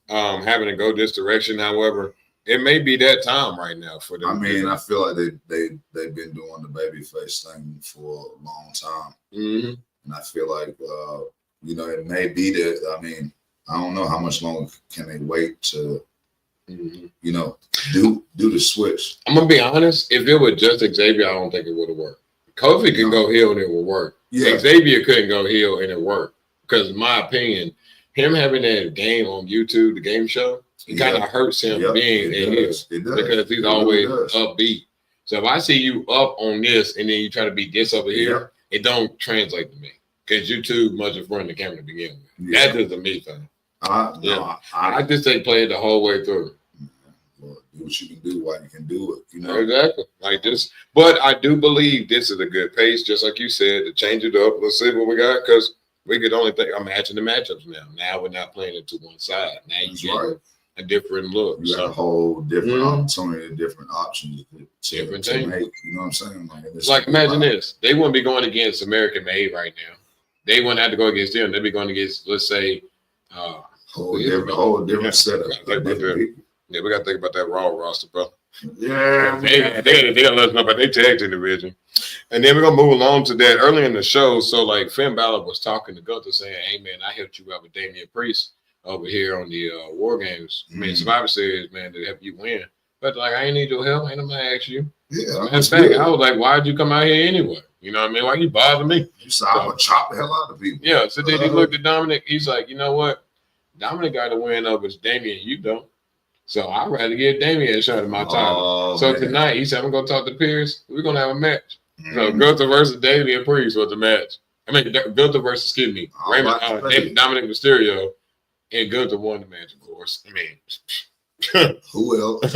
having to go this direction. However, it may be that time right now for them. I mean, I feel like they've been doing the babyface thing for a long time, and I feel like it may be that. I mean, I don't know how much longer can they wait to, do the switch. I'm gonna be honest. If it was just Xavier, I don't think it would have worked. Kofi can go heel and it will work. Yeah. Xavier couldn't go heel and it worked, because in my opinion, him having that game on YouTube, the game show, it kind of hurts him being a heel, because he's always upbeat. So if I see you up on this and then you try to be this over here, it don't translate to me, because you're too much in front of the camera to begin with. That's just a me thing. I just say play it the whole way through. Well, do what you can do while you can do it. Exactly like this. But I do believe this is a good pace, just like you said, to change it up. Let's see what we got, because we could only think. I'm matching the matchups now. Now we're not playing it to one side. Now you get a different look. You got a whole different opportunity, different options to make. You know what I'm saying? Like imagine this. They wouldn't be going against American Made right now. They wouldn't have to go against them. They'd be going against, let's say, whole different setup. Yeah, we got to think about that Raw roster, bro. Yeah. They got to let us know about their tag team division. And then we're going to move along to that early in the show. So, like, Finn Balor was talking to Gunther saying, hey, man, I helped you out with Damian Priest over here on the War Games. I mean, Survivor Series, man, to help you win. But, like, I ain't need your help. Ain't nobody ask you. Yeah. In fact, I was like, why'd you come out here anyway? You know what I mean? Why you bother me? You said I'm going to chop the hell out of people. Yeah. So then he looked at Dominic. He's like, you know what? Dominic got to win over Damian. You don't. So I'd rather give Damian a shot at my title. Tonight, he said, I'm going to talk to Pierce. We're going to have a match. So Gunther versus Damian Priest was the match. I mean, Gunther versus, Dominic Mysterio. And Gunther won the match, of course. I mean, who else?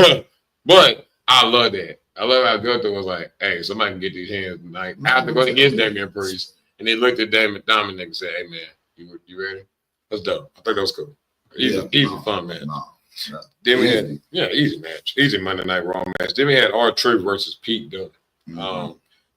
But I love that. I love how Gunther was like, hey, somebody can get these hands tonight. I have to go against Damian Priest. And they looked at Dominic and said, hey, man, you ready? That's dope. I think that was cool. Easy fun match. Then we had easy match, easy Monday Night Raw match. Then we had R-Truth versus Pete Dunne.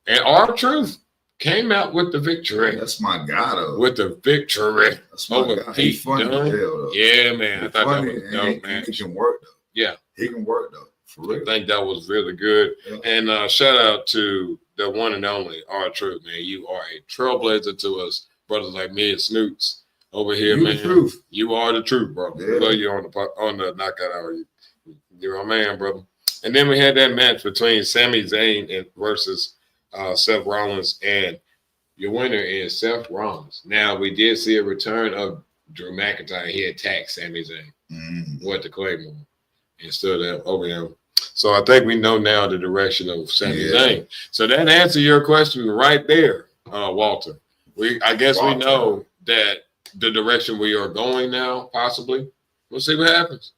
And R-Truth came out with the victory. That's my guy, though. With the victory over Pete Dunne. Yeah, man. I thought that was dope, man. He can work, though. Yeah. He can work, though. For real. I think that was really good. Yeah. And shout out to the one and only R-Truth, man. You are a trailblazer to us, brothers like me and Snoots over here, man. The truth. You are the truth, bro. Yeah. Love you on the knockout hour. You're a man, brother. And then we had that match between Sami Zayn versus Seth Rollins, and your winner is Seth Rollins. Now, we did see a return of Drew McIntyre. He attacked Sami Zayn with the Claymore and stood up over him. So I think we know now the direction of Sami Zayn. So that answers your question right there, Walter. I guess we know that the direction we are going now, possibly. We'll see what happens.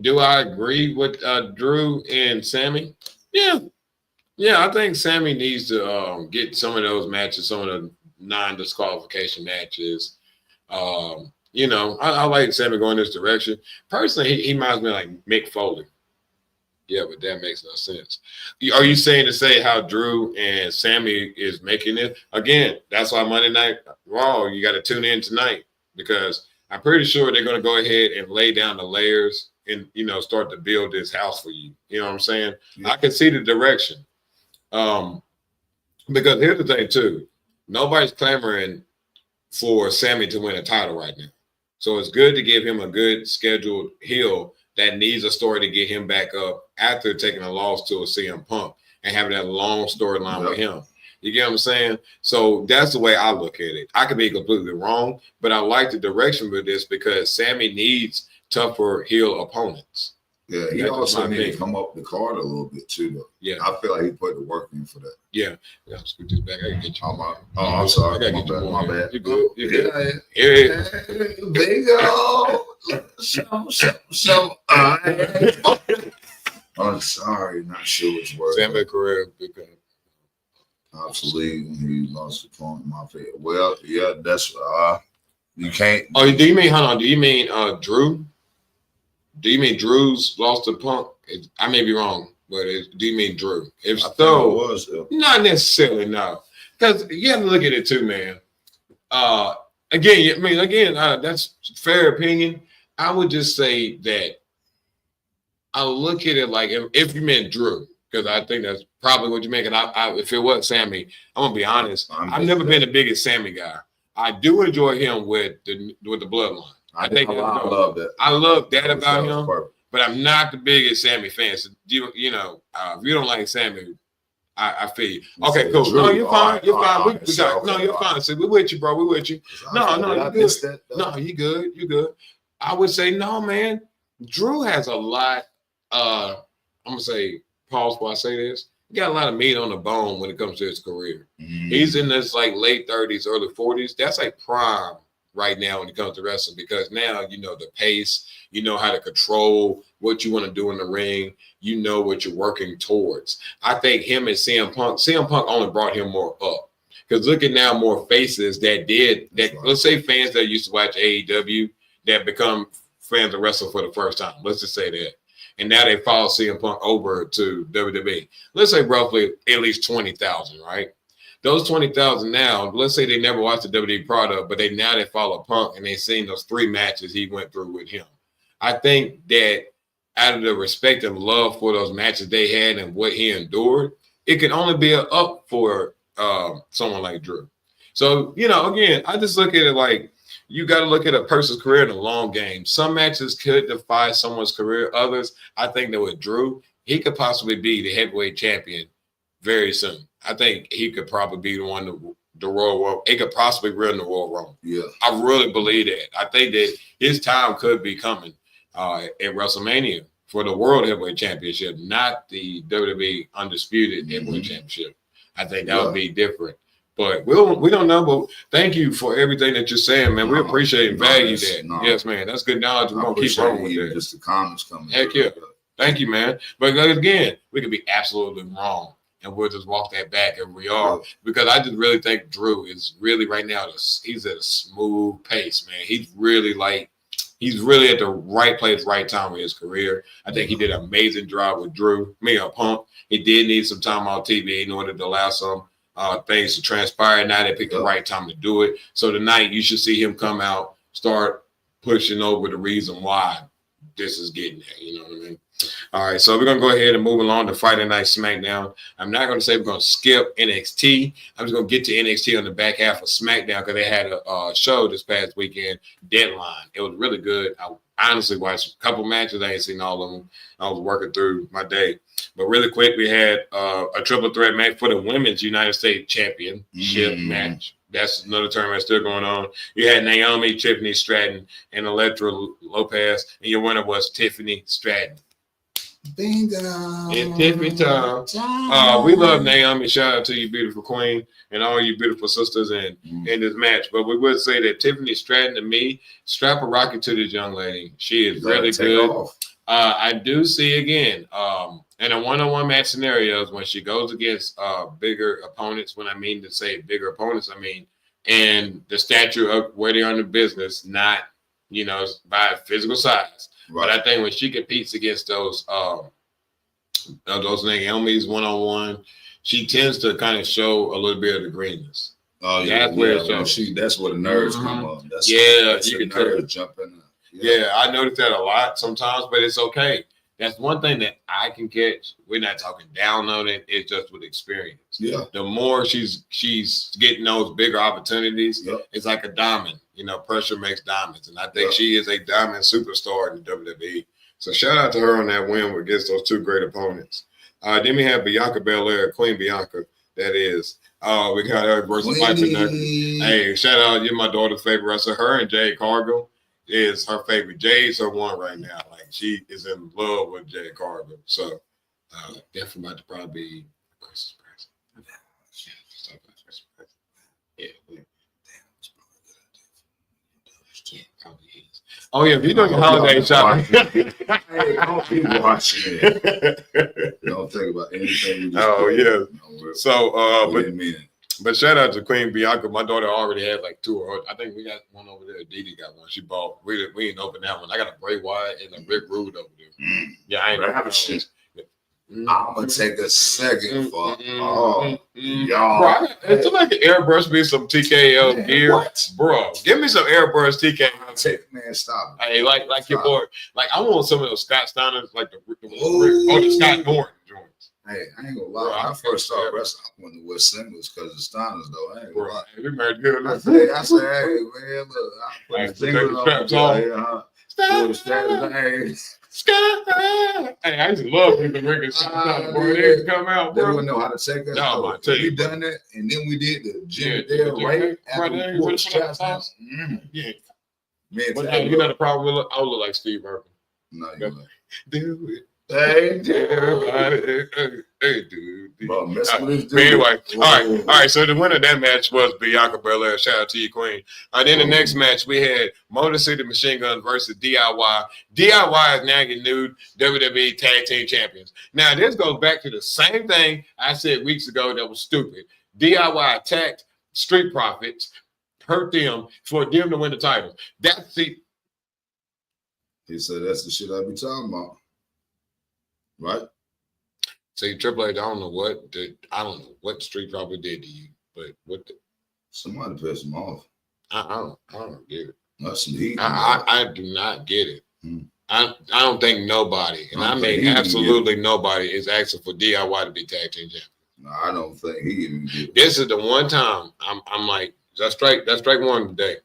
Do I agree with Drew and Sami? Yeah. Yeah, I think Sami needs to get some of those matches, some of the non-disqualification matches. You know, I like Sami going this direction. Personally, he reminds me like Mick Foley. Yeah, but that makes no sense. Are you saying to say how Drew and Sami is making it? Again, that's why Monday Night Raw, you got to tune in tonight, because I'm pretty sure they're going to go ahead and lay down the layers and, you know, start to build this house for you. You know what I'm saying? Yeah. I can see the direction. Because here's the thing, too. Nobody's clamoring for Sami to win a title right now. So it's good to give him a good scheduled heel that needs a story to get him back up after taking a loss to a CM Punk and having that long storyline with him. You get what I'm saying? So that's the way I look at it. I could be completely wrong, but I like the direction with this because Sami needs tougher heel opponents. Yeah, he also needs to come up the card a little bit too, though. Yeah, I feel like he put the work in for that. Yeah, scoot this back. I gotta get you. I'm sorry. I gotta get you. My bad. You good? You good? Yeah. Bingo. So I'm sorry, not sure which word. Sami career because obsolete when he lost the point. My favorite. Well, yeah, that's you can't. Oh, do you mean? Hold on. Do you mean Drew? Do you mean Drew's lost to Punk? I may be wrong, but do you mean Drew? If so, not necessarily, no. Because you have to look at it too, man. Again, that's fair opinion. I would just say that I look at it like if you meant Drew, because I think that's probably what you meant. And if it was Sami, I'm gonna be honest. I've never been the biggest Sami guy. I do enjoy him with the bloodline. I love that. I love that about him, but I'm not the biggest Sami fan. So you know, if you don't like Sami, I feel you. Okay, cool. No, you're fine. You're fine. You're fine. So we're with you, bro. We're with you. No, you're good. No, you good. You good. I would say no, man. Drew has a lot. I'm gonna say pause before I say this. He got a lot of meat on the bone when it comes to his career. He's in this like late 30s, early 40s. That's like prime right now when it comes to wrestling, because now you know the pace, you know how to control what you want to do in the ring, you know what you're working towards. I think him and CM Punk only brought him more up, because look at now more faces let's say fans that used to watch AEW that become fans of wrestling for the first time. Let's just say that. And now they follow CM Punk over to WWE. Let's say roughly at least 20,000, right? Those 20,000 now, let's say they never watched the WWE product, but they follow Punk and they've seen those 3 matches he went through with him. I think that out of the respect and love for those matches they had and what he endured, it could only be an up for someone like Drew. So, you know, again, I just look at it like you got to look at a person's career in the long game. Some matches could defy someone's career. Others, I think that with Drew, he could possibly be the heavyweight champion very soon. I think he could probably be the one the Royal Rumble. He could possibly win the Royal Rumble. Yeah, I really believe that. I think that his time could be coming at WrestleMania for the World Heavyweight Championship, not the WWE Undisputed Heavyweight Championship. I think that would be different. But we don't know. But thank you for everything that you're saying, man. We appreciate and value that. Yes, man. That's good knowledge. We're gonna keep rolling with that. Just the comments coming. Heck yeah. Thank you, man. But again, we could be absolutely wrong. and we'll just walk that back, and we are, because I just really think Drew is really right now, he's at a smooth pace, man. He's really at the right place, right time in his career. I think he did an amazing job with Drew. Punk. He did need some time on TV in order to allow some things to transpire. Now they picked the right time to do it. So tonight you should see him come out, start pushing over the reason why this is getting there. You know what I mean? All right, so we're going to go ahead and move along to Friday Night SmackDown. I'm not going to say we're going to skip NXT. I'm just going to get to NXT on the back half of SmackDown because they had a show this past weekend, Deadline. It was really good. I honestly watched a couple matches. I ain't seen all of them. I was working through my day. But really quick, we had a triple threat match for the Women's United States Championship match. That's another tournament still going on. You had Naomi, Tiffany Stratton, and Elektra Lopez, and your winner was Tiffany Stratton. Bingo. It's Tiffany time. We love Naomi. Shout out to you, beautiful queen, and all you beautiful sisters in this match. But we would say that Tiffany Stratton, to me, strap a rocket to this young lady. She is really good. I do see again in a one-on-one match scenarios when she goes against bigger opponents. When I mean to say bigger opponents, I mean and the stature of where they are in the business, not by physical size. Right. But I think when she competes against those Naomi's one-on-one, she tends to kind of show a little bit of the greenness. Oh yeah, that's where that's where the nerves come up. That's you can tell jumping. Yeah, I notice that a lot sometimes, but it's okay. That's one thing that I can catch. We're not talking down on it. It's just with experience. Yeah. The more she's getting those bigger opportunities, it's like a diamond. Pressure makes diamonds. And I think she is a diamond superstar in the WWE. So shout out to her on that win against those two great opponents. Then we have Bianca Belair, Queen Bianca, that is. We got her versus Piper Nuggets. Hey, shout out, you're my daughter's favorite wrestler. Her and Jade Cargill is her favorite. Jade's her one right now. Like, she is in love with Jade Cargill. So definitely about to probably be Christmas present. Probably is. Oh yeah, if you're doing your holiday shopping, hey, don't keep watching it. Don't think about anything. Yeah. So, but shout out to Queen Bianca. My daughter already had like two or I think we got one over there. Didi got one. She bought. We didn't open that one. I got a Bray Wyatt and a Rick Rude over there. Yeah, I ain't. Shit. I'm gonna take a second for y'all. Bro, it's like an airbrush me some TKO gear. What? Bro, give me some airbrush TKO. Man, stop. Hey, like your boy. Like I want some of those Scott Steiners, like the Scott Norton joints. Hey, I ain't gonna lie. When I first started wrestling, I wanted to wear singles because of Steiners, though. I ain't gonna lie. We married good. I said, hey, man, look, I put the singles on here. Hey, I used to love people drinking shots bro. They used to come out, bro. They wouldn't know how to take us. No, I tell you, we done that, and then we did the Jim Dale right after we poured shots down. Yeah. Man, but you got a problem with I look like Steve Irwin. No, you like do it. Hey, dude. Bro, anyway, all right. So the winner of that match was Bianca Belair. Shout out to you, Queen. Then the next match we had Motor City Machine Guns versus DIY. DIY is now your new WWE Tag Team Champions. Now this goes back to the same thing I said weeks ago that was stupid. DIY attacked Street Profits, hurt them for them to win the title. That's the. He said that's the shit I be talking about. Right. See, Triple H, I don't know what the Street Profit did to you, but somebody pissed him off. I don't get it. That's some heat. I do not get it. I don't think nobody, and I mean absolutely nobody, is asking for DIY to be tag team champion. No, I don't think he even get it. This is the one time I'm like, that's straight one today.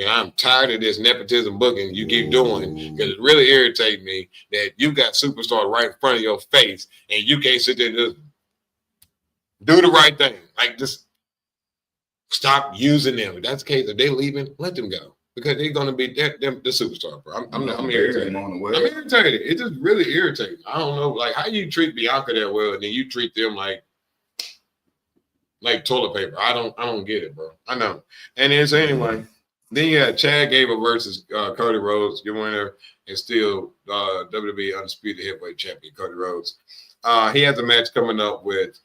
I'm tired of this nepotism booking you keep doing because it really irritates me that you got superstars right in front of your face and you can't sit there and just do the right thing. Like, just stop using them. If that's the case, if they're leaving, let them go because they're going to be the superstar, bro. I'm irritated. I'm irritated. It just really irritates me. I don't know, like, how you treat Bianca that well and then you treat them like toilet paper. I don't get it, bro. I know. And then so anyway. Then you had Chad Gable versus Cody Rhodes. Your winner is still WWE Undisputed Heavyweight Champion, Cody Rhodes. He has a match coming up with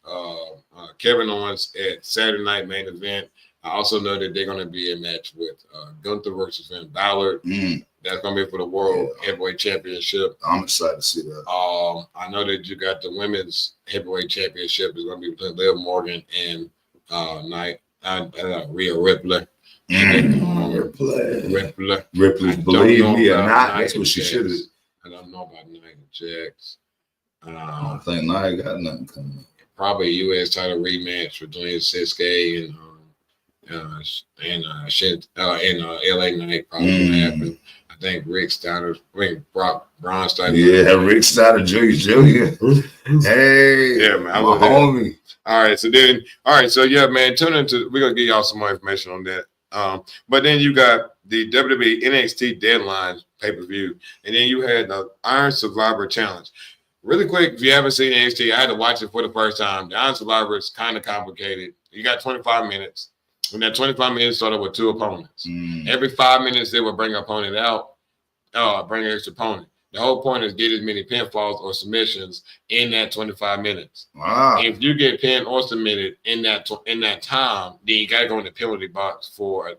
Kevin Owens at Saturday Night Main Event. I also know that they're going to be a match with Gunther versus Finn Balor. That's going to be for the World Heavyweight Championship. I'm excited to see that. I know that you got the Women's Heavyweight Championship is going to be between Liv Morgan and Rhea Ripley. Ripley, believe me or not, that's what she should have. I don't know about Nia Jax. I don't think Nia got nothing coming up. Probably a U.S. title rematch between Sasuke and LA Knight probably gonna happen. I think Rick Steiner, Braun Steiner. Yeah, Rick Steiner Jr. Hey, yeah, man, my homie. All right, so yeah, man, tune into. We're gonna give y'all some more information on that. But then you got the WWE NXT Deadline pay-per-view, and then you had the Iron Survivor Challenge. Really quick, if you haven't seen NXT, I had to watch it for the first time. The Iron Survivor is kind of complicated. You got 25 minutes. And that 25 minutes started with 2 opponents. Every 5 minutes, they would bring an opponent out, bring an extra opponent. The whole point is get as many pinfalls or submissions in that 25 minutes. Wow. If you get pinned or submitted in that time, then you got to go in the penalty box for I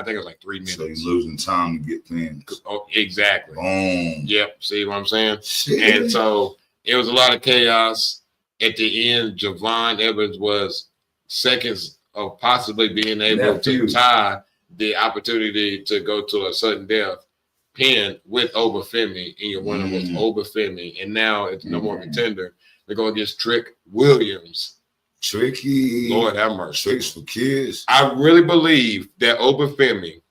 think it was like 3 minutes. So you're losing time to get pinned. Oh, exactly. Boom. Yep. See what I'm saying? Shit. And so it was a lot of chaos. At the end, Javon Evans was seconds of possibly being able to tie the opportunity to go to a sudden death pin with Obafemi, and your winner was Obafemi, and now it's no more contender. They're going against Trick Williams. Tricky. Lord have mercy. Tricks for kids. I really believe that Obafemi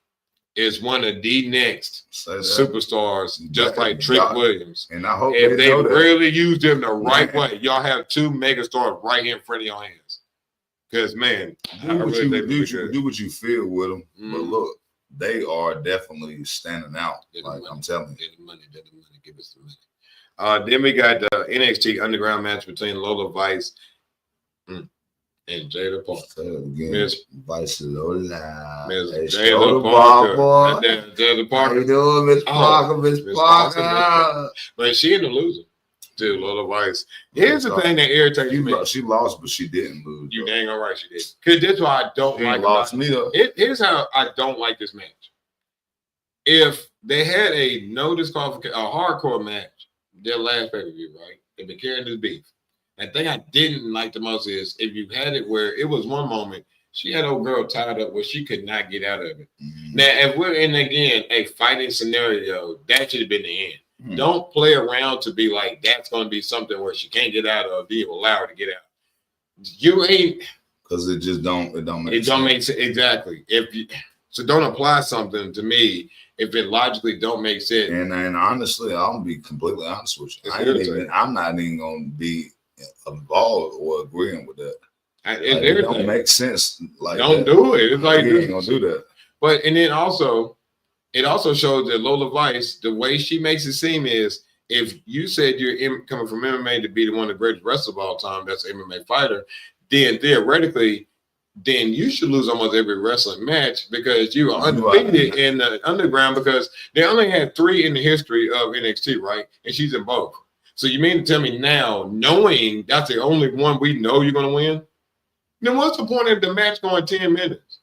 is one of the next superstars, just like Trick Williams. And I hope if they really use them the right way, y'all have 2 megastars right here in front of your hands. Because, man, do what you feel with them. But look, they are definitely standing out. I'm telling you. The money, give us the money. Then we got the NXT Underground match between Lola Vice and Jada Parker. Miss Vice Lola. Miss Jada Parker. Jada Parker. How you doing, Miss Parker? Miss Parker. But she ended up losing to Lola Vice. Here's the thing that irritates me. She lost, but she didn't lose. You dang all right she did. Because this is why I don't like lost me though. Here's how I don't like this match. If they had a no disqualification, a hardcore match, their last pay-per-view, right? They've been carrying this beef. The thing I didn't like the most is if you had it where it was one moment, she had old girl tied up where she could not get out of it. Now, if we're in, again, a fighting scenario, that should have been the end. Don't play around to be like, that's going to be something where she can't get out of, do you allow her to get out? You ain't. Because it don't make sense. It don't make sense. Exactly. So don't apply something to me if it logically don't make sense. And honestly, I'll be completely honest with you. I'm not even going to be involved or agreeing with that. It don't make sense. Don't do it. It's like you ain't going to do that. But and then also, it also shows that Lola Vice, the way she makes it seem is, if you said you're coming from MMA to be one of the greatest wrestlers of all time, that's an MMA fighter, then theoretically, then you should lose almost every wrestling match because you are undefeated in the underground because they only had 3 in the history of NXT, right? And she's in both. So you mean to tell me now, knowing that's the only one we know you're going to win? Then what's the point of the match going 10 minutes?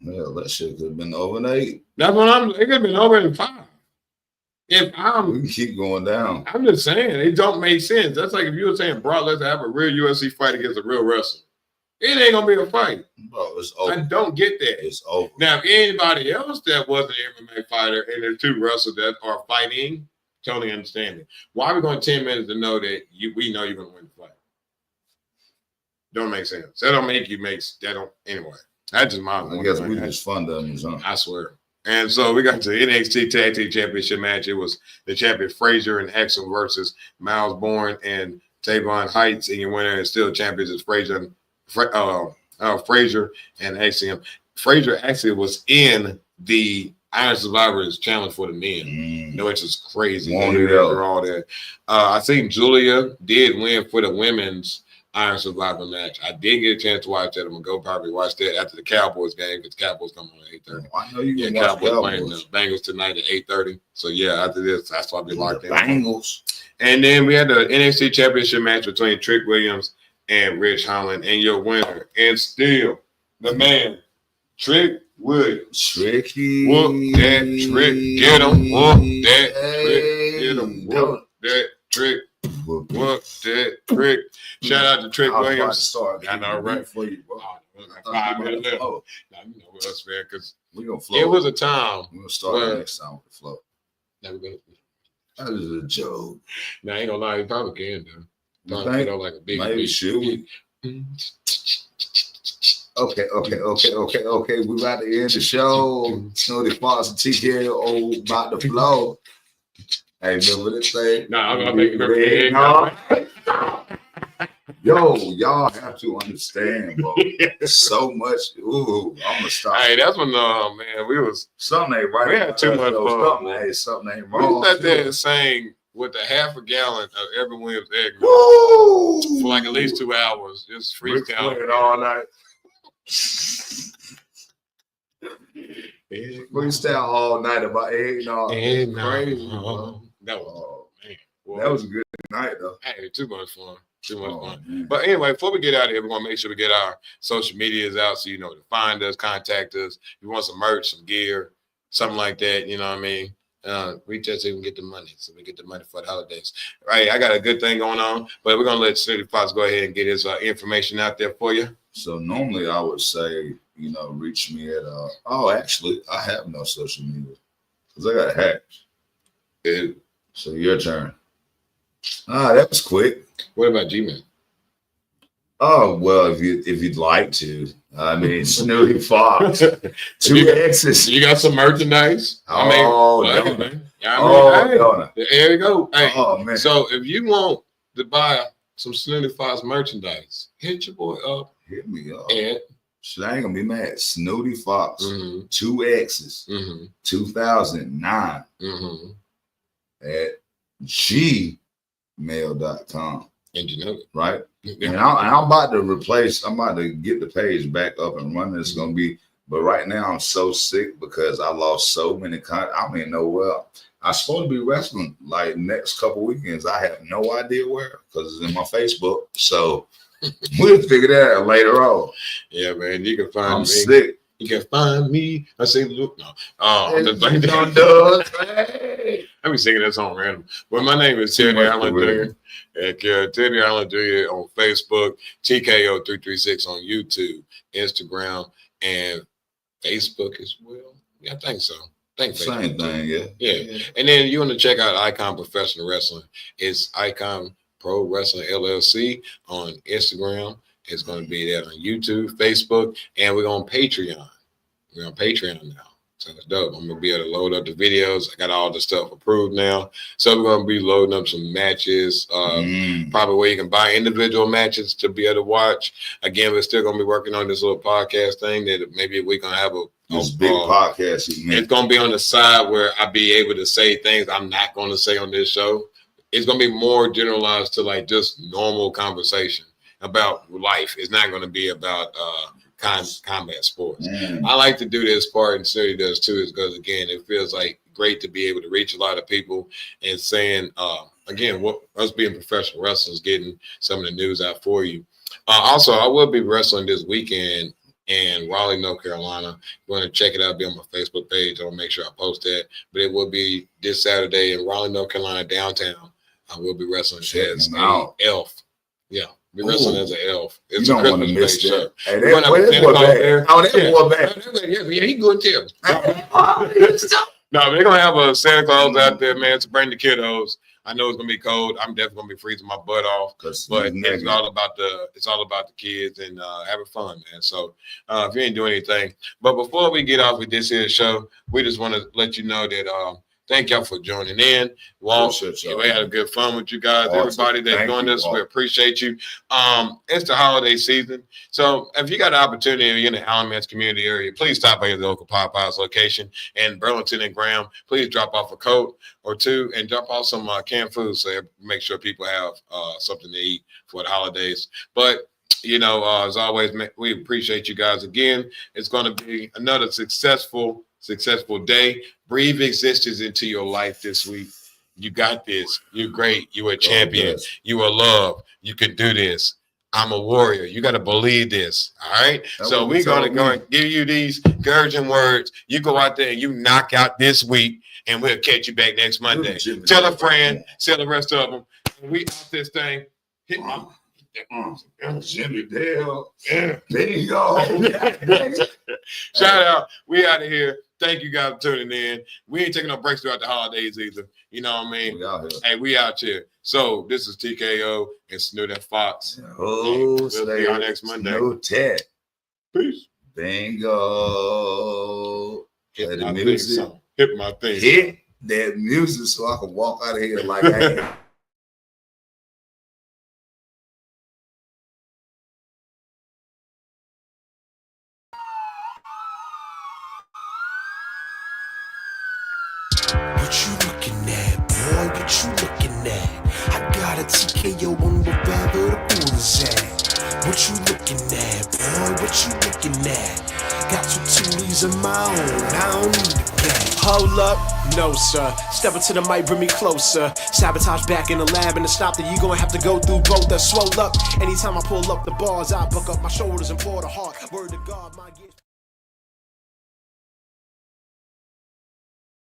Yeah, that shit could have been over in 8. That's what it could have been over in 5. We can keep going down. I'm just saying, it don't make sense. That's like if you were saying Brock Lesnar have a real UFC fight against a real wrestler. It ain't gonna be a fight. Bro, it's over. I don't get that. It's over. Now, if anybody else that wasn't an MMA fighter and there's 2 wrestlers that are fighting, totally understand it. Why are we going 10 minutes to know that we know you're gonna win the fight? Don't make sense. That don't make you anyway. That's just my I guess we just fun dummies, huh? I swear. And so we got to the NXT Tag Team Championship match. It was the champion Frazier and Axel versus Miles Bourne and Tavon Heights, and your winner and still champions is Frazier and Axiom. Frazier actually was in the Iron Survivors Challenge for the men. Which is crazy. All that. I think Julia did win for the women's Iron Survivor match. I did get a chance to watch that. I'm gonna go probably watch that after the Cowboys game because the Cowboys come on at 8:30. I know you Yeah, can watch Cowboys playing the Bengals tonight at 8:30. So yeah, after this, that's why I'll be locked in. Bengals. And then we had the NXT Championship match between Trick Williams and Rich Holland, and your winner, and still the man, Trick Williams. Tricky. Whoop that Trick. Get him. Whoop that Trick. Get him. Whoop that Trick. Whoop that Trick. Shout out to Trick Williams. I know, right? For you, bro. 5 minutes left. Now, you know what else, man, because it was a time. We're going to start next time with the flow. Now we're going that is a joke. Now, I ain't going to lie. You probably can, though. Like a big maybe should we? Okay. We about to end the show. Snooty, Foxx, and TKO about to flow. Hey, remember this thing? No, I'm gonna make it. Yo, y'all have to understand, bro. So much. Ooh, I'm gonna stop. Hey, that's when man, we was something ain't right. We had too much fun. Something ain't wrong. We sat there and sang with a half a gallon of Evan Williams egg for like at least 2 hours, just freestyle all night. Freestyle all night about eggnog. Crazy, bro. That was man. Boy, that was a good night though. Hey, too much fun. Man. But anyway, before we get out of here, we're gonna make sure we get our social medias out so you know to find us, contact us. If you want some merch, some gear, something like that, you know what I mean? Reach us so we can get the money. So we get the money for the holidays. Right. I got a good thing going on, but we're gonna let Snooty Foxx go ahead and get his information out there for you. So normally I would say, you know, reach me at actually I have no social media because I got hacked. So your turn. That was quick. What about Gmail? Oh well, if you'd like to, I mean, Snooty Foxx, 2 X's. You got some merchandise? Donut. There you go. Hey, man. So if you want to buy some Snooty Foxx merchandise, hit your boy up. Hit me up. And I ain't gonna be mad. Snooty Foxx, 2 X's, 2009 at gmail.com. And you know it. Right? And I'm about to get the page back up and running. It's gonna be, but right now I'm so sick because I lost so many I don't even know where. I'm supposed to be wrestling like next couple weekends. I have no idea where because it's in my Facebook. So we'll figure that out later on. Yeah, man. You can find I'm me. Sick. You can find me. I say, look, no. I'm just like I be singing that song random. But my name is Teddy Allen Jr. And Teddy Allen Jr. on Facebook, TKO336 on YouTube, Instagram, and Facebook as well. Yeah, I think so. Same thing, yeah. And then you want to check out Icon Professional Wrestling. It's Icon Pro Wrestling LLC on Instagram. It's going to be there on YouTube, Facebook, and we're on Patreon. We're on Patreon now. So it's dope. I'm going to be able to load up the videos. I got all the stuff approved now. So we're going to be loading up some matches, probably where you can buy individual matches to be able to watch. Again, we're still going to be working on this little podcast thing that maybe we're going to have this big podcast. It's going to be on the side where I'll be able to say things I'm not going to say on this show. It's going to be more generalized to like just normal conversation about life. It's not going to be about combat sports. I like to do this part, and Snooty does too, is because again, it feels like great to be able to reach a lot of people and saying, again, what us being professional wrestlers, getting some of the news out for you. Also, I will be wrestling this weekend in Raleigh, North Carolina. If you want to check it out, be on my Facebook page. I'll make sure I post that. But it will be this Saturday in Raleigh, North Carolina, downtown. I will be wrestling as an elf. Yeah. Be wrestling as an elf. It's you don't want to miss that. Hey, that boy back. Yeah, he good too. No, they're gonna have a Santa Claus out there, man, to bring the kiddos. I know it's gonna be cold. I'm definitely gonna be freezing my butt off, but it's all about the kids and having fun, man. So if you ain't doing anything, but before we get off with this here show, we just want to let you know that Thank y'all for joining in. Walt, we had a good fun with you guys. Everybody that joined us, we appreciate you. It's the holiday season. So if you got an opportunity in the Alamance community area, please stop by your local Popeyes location in Burlington and Graham. Please drop off a coat or two and drop off some canned food so make sure people have something to eat for the holidays. But as always, we appreciate you guys again. It's going to be another successful day. Breathe existence into your life this week. You got this. You're great. You're a champion. You are loved. You can do this. I'm a warrior. You got to believe this. All right. So we're going to go and give you these encouraging words. You go out there and you knock out this week, and we'll catch you back next Monday. Tell a friend. Tell the rest of them. We out this thing. Hit my. Jimmy Dale. Bingo. Shout out. We out of here. Thank you guys for tuning in. We ain't taking no breaks throughout the holidays either. You know what I mean? We out here. So this is TKO and Snooty and Foxx. We'll see y'all next Monday. Snooty. Peace. Bingo. Hit my music. Hit my thing. Hit that music so I can walk out of here like I am. What you looking at, boy? What you looking at? I got a TKO on wherever the pool is at. What you looking at, boy? What you looking at? Got 2 Tulies of my own, I don't need a cat. Hold up, no sir. Step into the mic, bring me closer. Sabotage back in the lab, and to stop that, you gonna have to go through both. Swole up. Anytime I pull up the bars, I buck up my shoulders and pour the heart. Word to God, my gift.